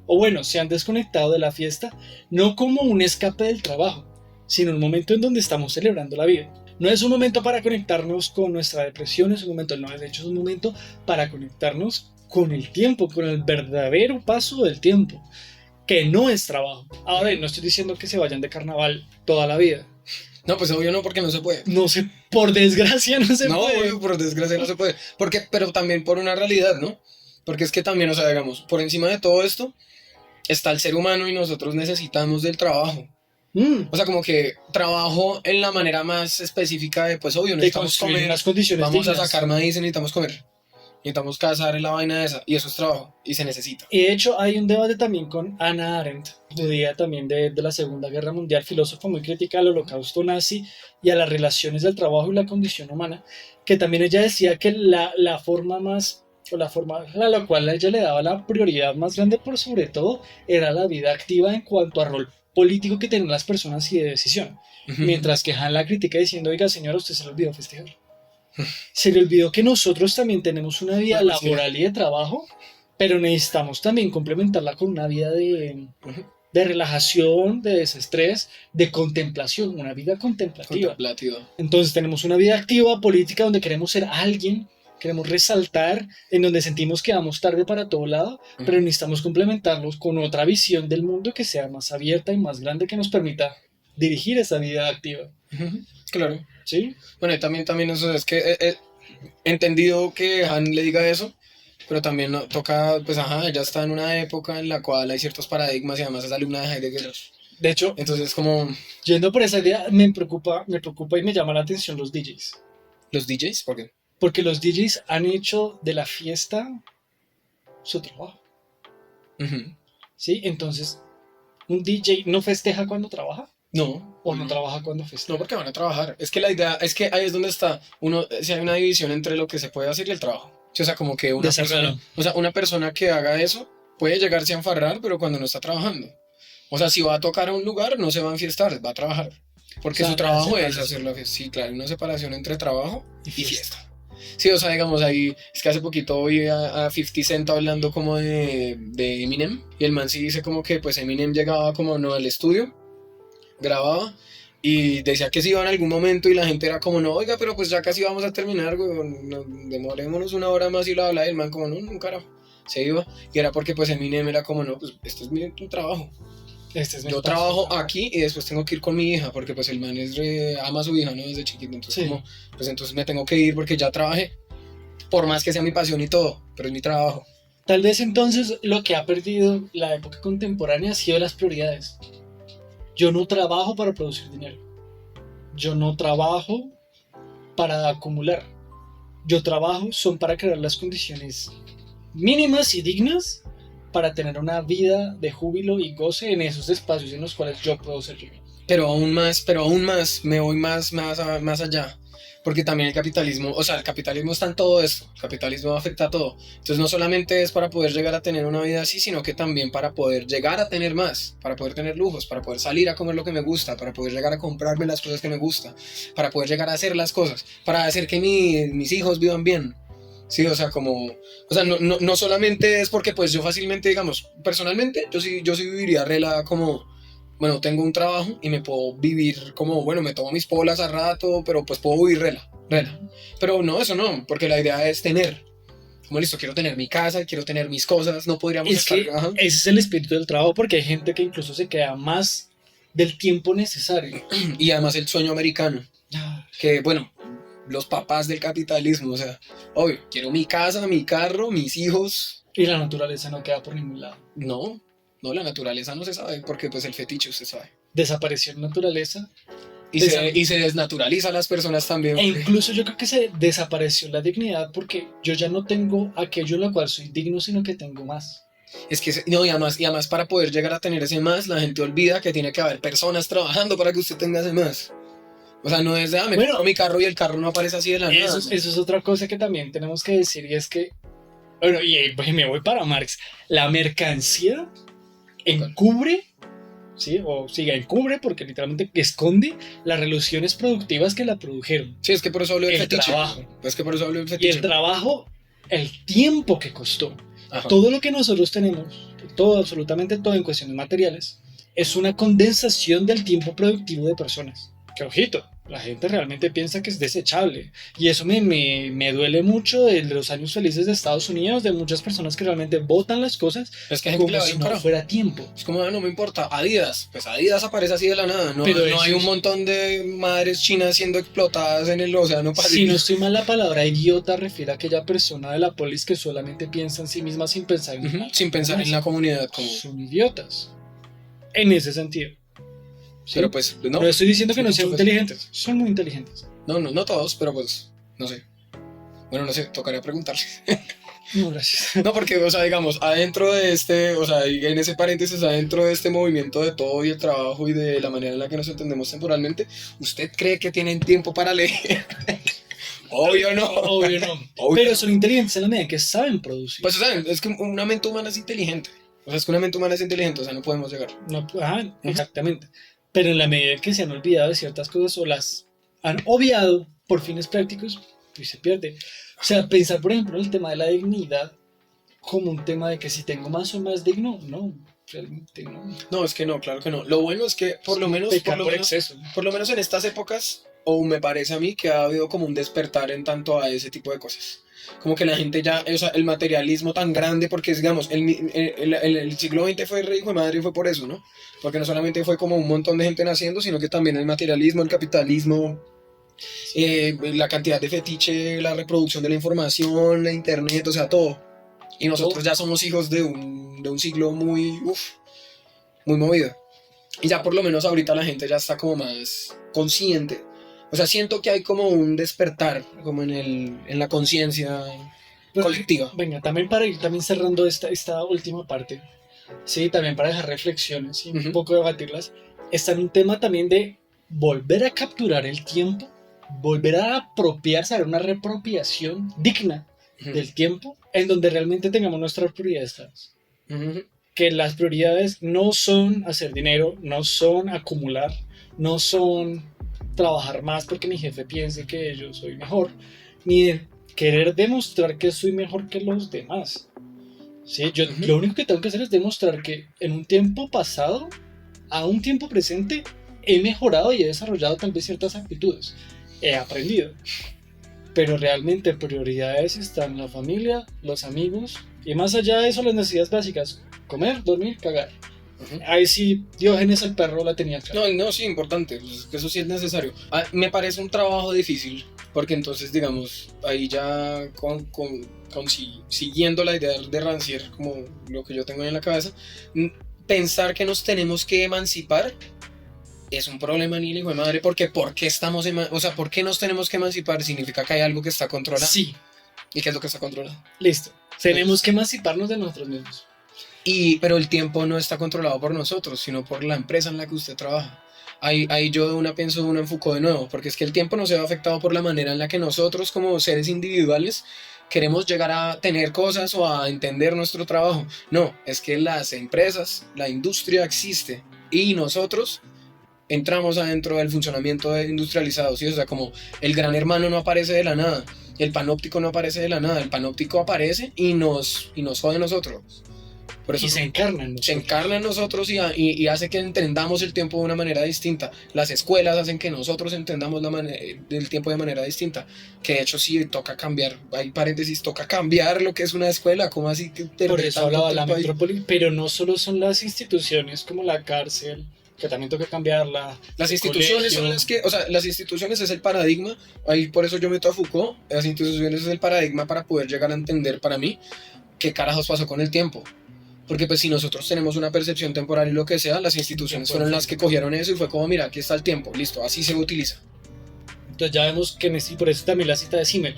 o bueno, se han desconectado de la fiesta, no como un escape del trabajo, sino un momento en donde estamos celebrando la vida. No es un momento para conectarnos con nuestra depresión, de hecho es un momento para conectarnos con el tiempo, con el verdadero paso del tiempo, que no es trabajo. Ahora, no estoy diciendo que se vayan de carnaval toda la vida. No, pues obvio no, porque no se puede. No sé, por desgracia no se puede. No, obvio, por desgracia no se puede. Pero también por una realidad, ¿no? Porque es que también, o sea, digamos, por encima de todo esto está el ser humano y nosotros necesitamos del trabajo. O sea, como que trabajo en la manera más específica de, pues obvio, necesitamos comer, unas condiciones vamos dignas. A sacar maíz, necesitamos comer, necesitamos cazar la vaina esa, y eso es trabajo, y se necesita. Y de hecho hay un debate también con Hannah Arendt, judía también de la Segunda Guerra Mundial, filósofa muy crítica al holocausto nazi y a las relaciones del trabajo y la condición humana, que también ella decía que la forma a la cual ella le daba la prioridad más grande por sobre todo era la vida activa en cuanto a rol político que tienen las personas y de decisión. Mientras que Han la critica diciendo, oiga señora, usted se le olvidó festejar. Se le olvidó que nosotros también tenemos una vida laboral y de trabajo pero necesitamos también complementarla con una vida Ujú. de relajación, de desestrés, de contemplación, una vida contemplativa. Contemplativa. Entonces tenemos una vida activa, política, donde queremos ser alguien, queremos resaltar, en donde sentimos que vamos tarde para todo lado, pero Ujú. necesitamos complementarlos con otra visión del mundo que sea más abierta y más grande, que nos permita dirigir esa vida activa. Ujú. Claro. ¿Sí? Bueno, y también eso es que he entendido que Han le diga eso, pero también toca, pues ajá, ella está en una época en la cual hay ciertos paradigmas y además es alumna de Heidegger. De hecho, Entonces, como yendo por esa idea, me preocupa y me llama la atención los DJs. los DJs, ¿por qué? Porque los DJs han hecho de la fiesta su trabajo. Ujú. ¿Sí? Entonces, un DJ no festeja cuando trabaja No, o no trabaja cuando festeja. no, porque van a trabajar. Es que la idea, es que ahí es donde está, si hay una división entre lo que se puede hacer y el trabajo. Sí, o sea, como que una Desacuerdo. persona, o sea, una persona que haga eso puede llegarse a enfarrar, pero cuando no está trabajando. O sea, si va a tocar a un lugar, no se va a enfiestar, va a trabajar. Porque O sea, su trabajo la es separación. hacer la fiesta. Sí, claro, una separación entre trabajo Y y fiesta. fiesta. Sí, o sea, digamos ahí, es que hace poquito oí a 50 Cent hablando como de Eminem, y el man sí dice como que pues Eminem llegaba como no al estudio, grababa, y decía que se iba en algún momento y la gente era como no, oiga, pero pues ya casi vamos a terminar, güey, demorémonos una hora más y la habla, y el man como no, no, carajo, se iba, y era porque pues Eminem era como no, pues este es mi trabajo. Este es mi Yo espacio. trabajo aquí y después tengo que ir con mi hija, porque pues el man ama a su hija, ¿no? Desde chiquito, entonces Sí. como, pues entonces me tengo que ir porque ya trabajé, por más que sea mi pasión y todo, pero es mi trabajo. Tal vez entonces lo que ha perdido la época contemporánea ha sido las prioridades. Yo no trabajo para producir dinero. Yo no trabajo para acumular. Yo trabajo son para crear las condiciones mínimas y dignas para tener una vida de júbilo y goce en esos espacios en los cuales yo puedo ser yo. Pero aún más, me voy más allá. Porque también el capitalismo, o sea, el capitalismo está en todo esto. El capitalismo afecta a todo. Entonces no solamente es para poder llegar a tener una vida así, sino que también para poder llegar a tener más, para poder tener lujos, para poder salir a comer lo que me gusta, para poder llegar a comprarme las cosas que me gustan, para poder llegar a hacer las cosas, para hacer que mis hijos vivan bien. Sí, o sea, no solamente es porque pues yo fácilmente, digamos, personalmente, yo sí viviría rela como, bueno, tengo un trabajo y me puedo vivir como, bueno, me tomo mis polas a rato, pero pues puedo vivir rela. Pero no, eso no, porque la idea es tener, como listo, quiero tener mi casa, quiero tener mis cosas, no podríamos Es estar, que ese es el espíritu del trabajo, porque hay gente que incluso se queda más del tiempo necesario. y además el sueño americano, que bueno, los papás del capitalismo, o sea, obvio, quiero mi casa, mi carro, mis hijos. Y la naturaleza no queda por ningún lado. No, la naturaleza no se sabe, porque pues el fetiche usted sabe. Desapareció la naturaleza. Y se desnaturaliza a las personas también. E incluso yo creo que se desapareció la dignidad, porque yo ya no tengo aquello en lo cual soy digno, sino que tengo más. Es que, no, y además para poder llegar a tener ese más, la gente olvida que tiene que haber personas trabajando para que usted tenga ese más. O sea, no es de, me compro mi carro y el carro no aparece así de la nada. Eso es otra cosa que también tenemos que decir, y es que, bueno, y me voy para Marx, la mercancía encubre, ¿sí? O siga, encubre porque literalmente esconde las relaciones productivas que la produjeron. Sí, es que por eso hablo del fetiche. Trabajo. Es que por eso hablo del Y fetiche. el trabajo, el tiempo que costó. Ajá. Todo lo que nosotros tenemos, todo, absolutamente todo en cuestiones materiales, es una condensación del tiempo productivo de personas. Que ojito, la gente realmente piensa que es desechable. Y eso me duele mucho de los años felices de Estados Unidos, de muchas personas que realmente botan las cosas Es que como si no fuera tiempo. Es como, no me importa, Adidas. Pues Adidas aparece así de la nada. No, pero no hay un montón de madres chinas siendo explotadas en el océano Pacífico. Si no estoy mal, la palabra idiota refiere a aquella persona de la polis que solamente piensa en sí misma sin pensar en, sin pensar en la comunidad. Como... Son idiotas. En ese sentido. ¿Sí? Pero pues, no. No estoy diciendo que no sean inteligentes. Son muy inteligentes. No todos, pero pues, no sé. Bueno, no sé, tocaría preguntarle. No, gracias. No, porque, o sea, digamos, adentro de o sea, en ese paréntesis, adentro de este movimiento de todo y el trabajo y de la manera en la que nos entendemos temporalmente, ¿usted cree que tienen tiempo para leer? Obvio no. Obvio no. Pero son inteligentes en la medida en que saben producir. Pues, o sea, es que una mente humana es inteligente. O sea, es que una mente humana es inteligente, o sea, no podemos llegar. No, exactamente. Pero en la medida en que se han olvidado de ciertas cosas o las han obviado por fines prácticos, pues se pierde. O sea, pensar, por ejemplo, en el tema de la dignidad. como un tema de que si tengo más o más digno, no, realmente no. No, es que no, claro que no. Lo bueno es que por lo menos, Pecar por exceso. por lo menos en estas épocas, o me parece a mí que ha habido como un despertar en tanto a ese tipo de cosas. Como que la gente ya, o sea, el materialismo tan grande, porque digamos, el siglo XX fue re hijo de madre y fue por eso, ¿no? Porque no solamente fue como un montón de gente naciendo, sino que también el materialismo, el capitalismo, la cantidad de fetiche, la reproducción de la información, la internet, o sea, todo. Y nosotros ya somos hijos de un siglo muy, muy movido. Y ya por lo menos ahorita la gente ya está como más consciente. O sea, siento que hay como un despertar, como en la conciencia colectiva. Venga, también para ir también cerrando esta última parte, sí, también para dejar reflexiones y un poco debatirlas, está en un tema también de volver a capturar el tiempo, volver a apropiarse, a una reapropiación digna del tiempo, en donde realmente tengamos nuestras prioridades. Que las prioridades no son hacer dinero, no son acumular, no son trabajar más porque mi jefe piense que yo soy mejor, ni de querer demostrar que soy mejor que los demás. ¿Sí? Yo lo único que tengo que hacer es demostrar que en un tiempo pasado a un tiempo presente he mejorado y he desarrollado tal vez ciertas actitudes, he aprendido, pero realmente prioridades están la familia, los amigos y más allá de eso las necesidades básicas: comer, dormir, cagar. Ahí sí, Diógenes el perro la tenía clara. No, sí, importante, pues, eso sí es necesario. Me parece un trabajo difícil, porque entonces, digamos, ahí ya siguiendo la idea de Rancière, como lo que yo tengo en la cabeza, pensar que nos tenemos que emancipar es un problema ni hijo de madre, porque ¿por qué ¿por qué nos tenemos que emancipar? Significa que hay algo que está controlado. Sí. ¿Y qué es lo que está controlado? Listo. Tenemos que emanciparnos de nosotros mismos. Pero el tiempo no está controlado por nosotros, sino por la empresa en la que usted trabaja. Ahí yo pienso en Foucault de nuevo, porque es que el tiempo no se ve afectado por la manera en la que nosotros como seres individuales queremos llegar a tener cosas o a entender nuestro trabajo. No, es que las empresas, la industria existe y nosotros entramos adentro del funcionamiento industrializado, ¿sí? O sea, como el gran hermano no aparece de la nada, el panóptico no aparece de la nada, el panóptico aparece y nos jode a nosotros. Por eso y se encarna en nosotros. Se encarna en nosotros y hace que entendamos el tiempo de una manera distinta. Las escuelas hacen que nosotros entendamos el tiempo de manera distinta. Que de hecho sí toca cambiar, hay paréntesis, toca cambiar lo que es una escuela. ¿Cómo así? Por eso hablaba la metrópoli, pero no solo son las instituciones como la cárcel, que también toca cambiarla. Las instituciones son las que, o sea, las instituciones es el paradigma, ahí por eso yo meto a Foucault, las instituciones es el paradigma para poder llegar a entender para mí qué carajos pasó con el tiempo. Porque pues si nosotros tenemos una percepción temporal y lo que sea, las instituciones fueron las que cogieron eso y fue como, mira, aquí está el tiempo, listo, así se utiliza. Entonces ya vemos que y por eso también la cita de Simmel,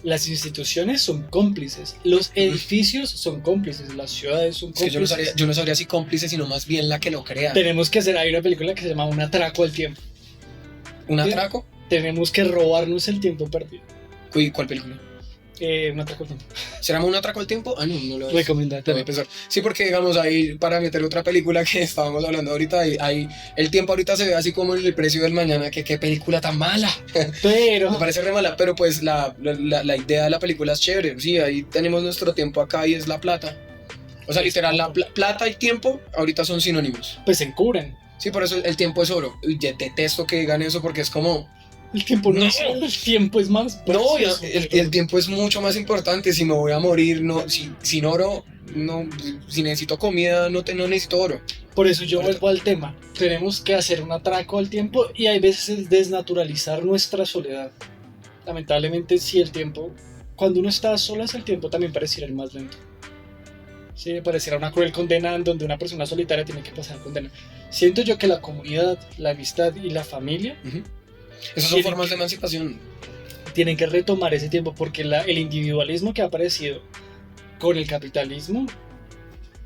las instituciones son cómplices, los edificios son cómplices, las ciudades son cómplices. Es que yo no sabría si cómplices, sino más bien la que lo crea. Tenemos que hay una película que se llama Un atraco al tiempo. ¿Un atraco? Tenemos que robarnos el tiempo perdido. ¿Cuál película? Un atraco al tiempo. ¿Será un atraco al tiempo? No lo recomendado. Sí, porque digamos ahí, para meter otra película que estábamos hablando ahorita, ahí el tiempo ahorita se ve así como en El precio del mañana, que qué película tan mala. Pero... me parece re mala, pero pues la idea de la película es chévere. Sí, ahí tenemos nuestro tiempo acá y es la plata. O sea, literal, la plata y tiempo ahorita son sinónimos. Pues se encubren. Sí, por eso el tiempo es oro. Y detesto que digan eso porque es como... El tiempo no, el tiempo es más... No, el tiempo es mucho más importante. Si me voy a morir, sin oro, si necesito comida, no necesito oro. Por eso yo vuelvo al tema. Tenemos que hacer un atraco al tiempo y hay veces desnaturalizar nuestra soledad. Lamentablemente, si el tiempo... Cuando uno está a solas, el tiempo también pareciera el más lento. Sí, pareciera una cruel condena en donde una persona solitaria tiene que pasar condena. Siento yo que la comunidad, la amistad y la familia... Esas son formas de emancipación. Tienen que retomar ese tiempo porque el individualismo que ha aparecido con el capitalismo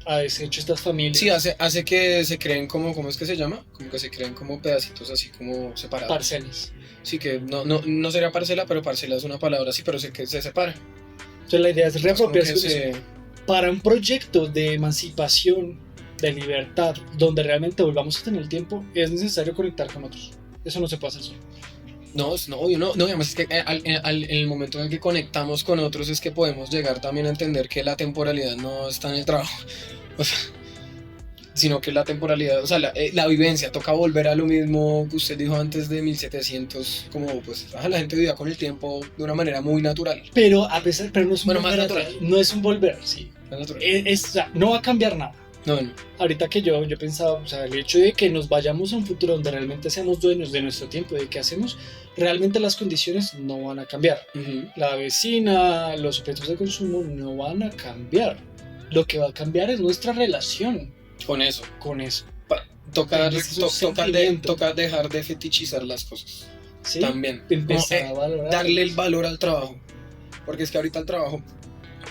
ha deshecho estas familias. Sí, hace que se creen ¿cómo es que se llama? Como que se creen como pedacitos así como separados. Parcelas. Sí, que no sería parcela, pero parcela es una palabra así, pero que se separa. Entonces la idea es reapropiarse para un proyecto de emancipación, de libertad, donde realmente volvamos a tener el tiempo, es necesario conectar con otros. Eso no se puede hacer solo. No, no, obvio, no, no, además es que en el momento en el que conectamos con otros es que podemos llegar también a entender que la temporalidad no está en el trabajo, o sea, sino que la temporalidad, o sea, la vivencia, toca volver a lo mismo que usted dijo antes de 1700, como pues la gente vivía con el tiempo de una manera muy natural, Pero a pesar, pero no es un bueno, más volver natural, atrás, no es un volver, sí. más natural. O sea, no va a cambiar nada. No, no, Ahorita que yo pensaba, o sea, el hecho de que nos vayamos a un futuro donde realmente seamos dueños de nuestro tiempo, de qué hacemos, realmente las condiciones no van a cambiar. ujú, La vecina, los objetos de consumo no van a cambiar. Lo que va a cambiar es nuestra relación con eso. con eso. Toca, Es un sentimiento. toca dejar de fetichizar las cosas. ¿Sí? También. Empezar Como, a valorar. darle el valor al trabajo. Porque es que ahorita el trabajo,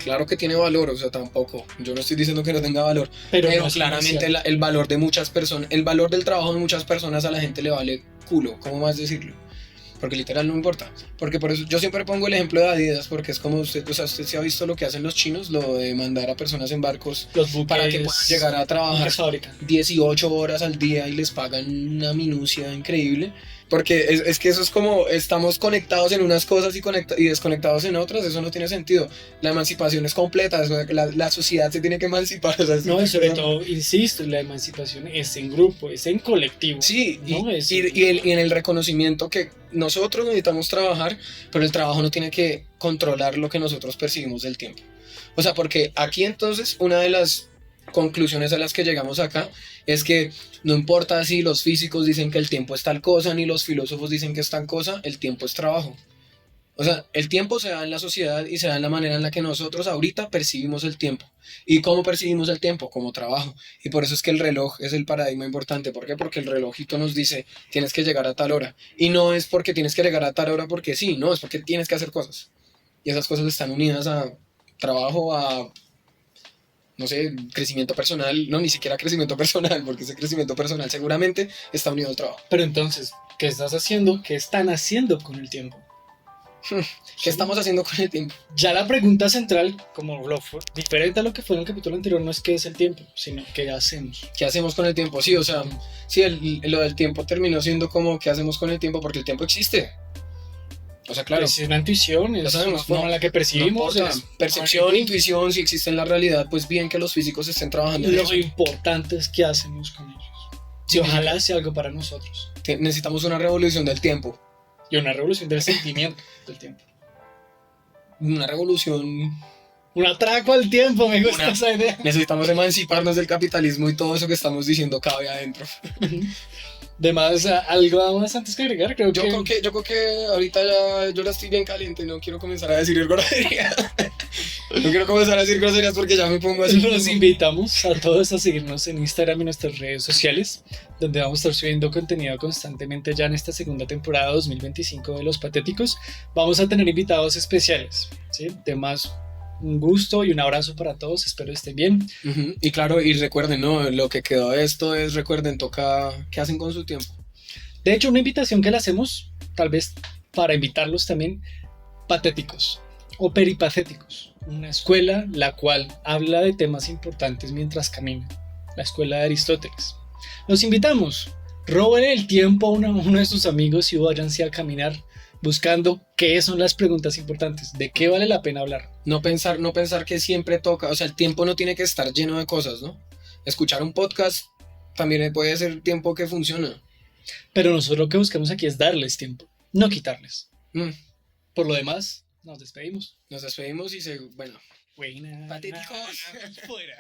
claro que tiene valor, o sea, tampoco. Yo no estoy diciendo que no tenga valor. Pero no es claramente comercial. el valor de muchas personas, el valor del trabajo de muchas personas a la gente le vale culo. ¿Cómo más decirlo? Porque literal no importa. Porque por eso yo siempre pongo el ejemplo de Adidas, porque es como usted, o sea, usted se ha visto lo que hacen los chinos, lo de mandar a personas en barcos Los buques, para que puedan llegar a trabajar buques fábrica. 18 horas al día y les pagan una minucia increíble. Porque es que eso es como estamos conectados en unas cosas y desconectados en otras, eso no tiene sentido. La emancipación es completa, la sociedad se tiene que emancipar. O sea, No, y sobre todo, insisto, la emancipación es en grupo, es en colectivo. sí, No es y en el reconocimiento que nosotros necesitamos trabajar, pero el trabajo no tiene que controlar lo que nosotros percibimos del tiempo. O sea, porque aquí entonces una de las conclusiones a las que llegamos acá es que no importa si los físicos dicen que el tiempo es tal cosa, ni los filósofos dicen que es tal cosa, el tiempo es trabajo. O sea, el tiempo se da en la sociedad y se da en la manera en la que nosotros ahorita percibimos el tiempo. ¿Y cómo percibimos el tiempo? Como trabajo. Y por eso es que el reloj es el paradigma importante. ¿Por qué? Porque el relojito nos dice, tienes que llegar a tal hora. Y no es porque tienes que llegar a tal hora porque sí, no, es porque tienes que hacer cosas. Y esas cosas están unidas a trabajo, a, no sé, crecimiento personal. No, ni siquiera crecimiento personal, porque ese crecimiento personal seguramente está unido al trabajo. Pero entonces, ¿qué estás haciendo? ¿Qué están haciendo con el tiempo? ¿Qué estamos haciendo con el tiempo? Ya la pregunta central, como diferente a lo que fue en el capítulo anterior, no es qué es el tiempo, sino qué hacemos. ¿Qué hacemos con el tiempo? Sí, o sea, sí, lo del tiempo terminó siendo como ¿qué hacemos con el tiempo? Porque el tiempo existe. O sea, claro, Es una intuición, ya es sabemos, una forma no, en la que no percibimos. importa. Percepción, intuición, si existe en la realidad, pues bien que los físicos estén trabajando en Lo eso. importante es qué hacemos con ellos. Sí, Y ojalá sea algo para nosotros. necesitamos una revolución del tiempo. Y una revolución del sentimiento del tiempo. Una revolución. Un atraco al tiempo, me gusta Una- esa idea. Necesitamos emanciparnos del capitalismo y todo eso que estamos diciendo cabe adentro. De más, algo más antes que agregar, Yo creo que ahorita ya yo la estoy bien caliente, no quiero comenzar a decir groserías. No quiero comenzar a decir groserías porque ya me pongo así. Los invitamos a todos a seguirnos en Instagram y nuestras redes sociales, donde vamos a estar subiendo contenido constantemente ya en esta segunda temporada 2025 de Los Patéticos. Vamos a tener invitados especiales, ¿sí? De más, un gusto y un abrazo para todos, espero estén bien. Ujú. Y claro, y recuerden, ¿no? Lo que quedó de esto es, recuerden, toca, ¿qué hacen con su tiempo? De hecho, una invitación que le hacemos, tal vez para invitarlos también, patéticos o peripacéticos. Una escuela la cual habla de temas importantes mientras camina. La escuela de Aristóteles. Los invitamos. Roben el tiempo a uno de sus amigos y váyanse a caminar buscando qué son las preguntas importantes, de qué vale la pena hablar. No pensar que siempre toca, o sea, el tiempo no tiene que estar lleno de cosas, ¿no? Escuchar un podcast también puede ser tiempo que funciona. Pero nosotros lo que buscamos aquí es darles tiempo, no quitarles. Mm. Por lo demás, nos despedimos. Nos despedimos y bueno, Buena. patéticos. Fuera.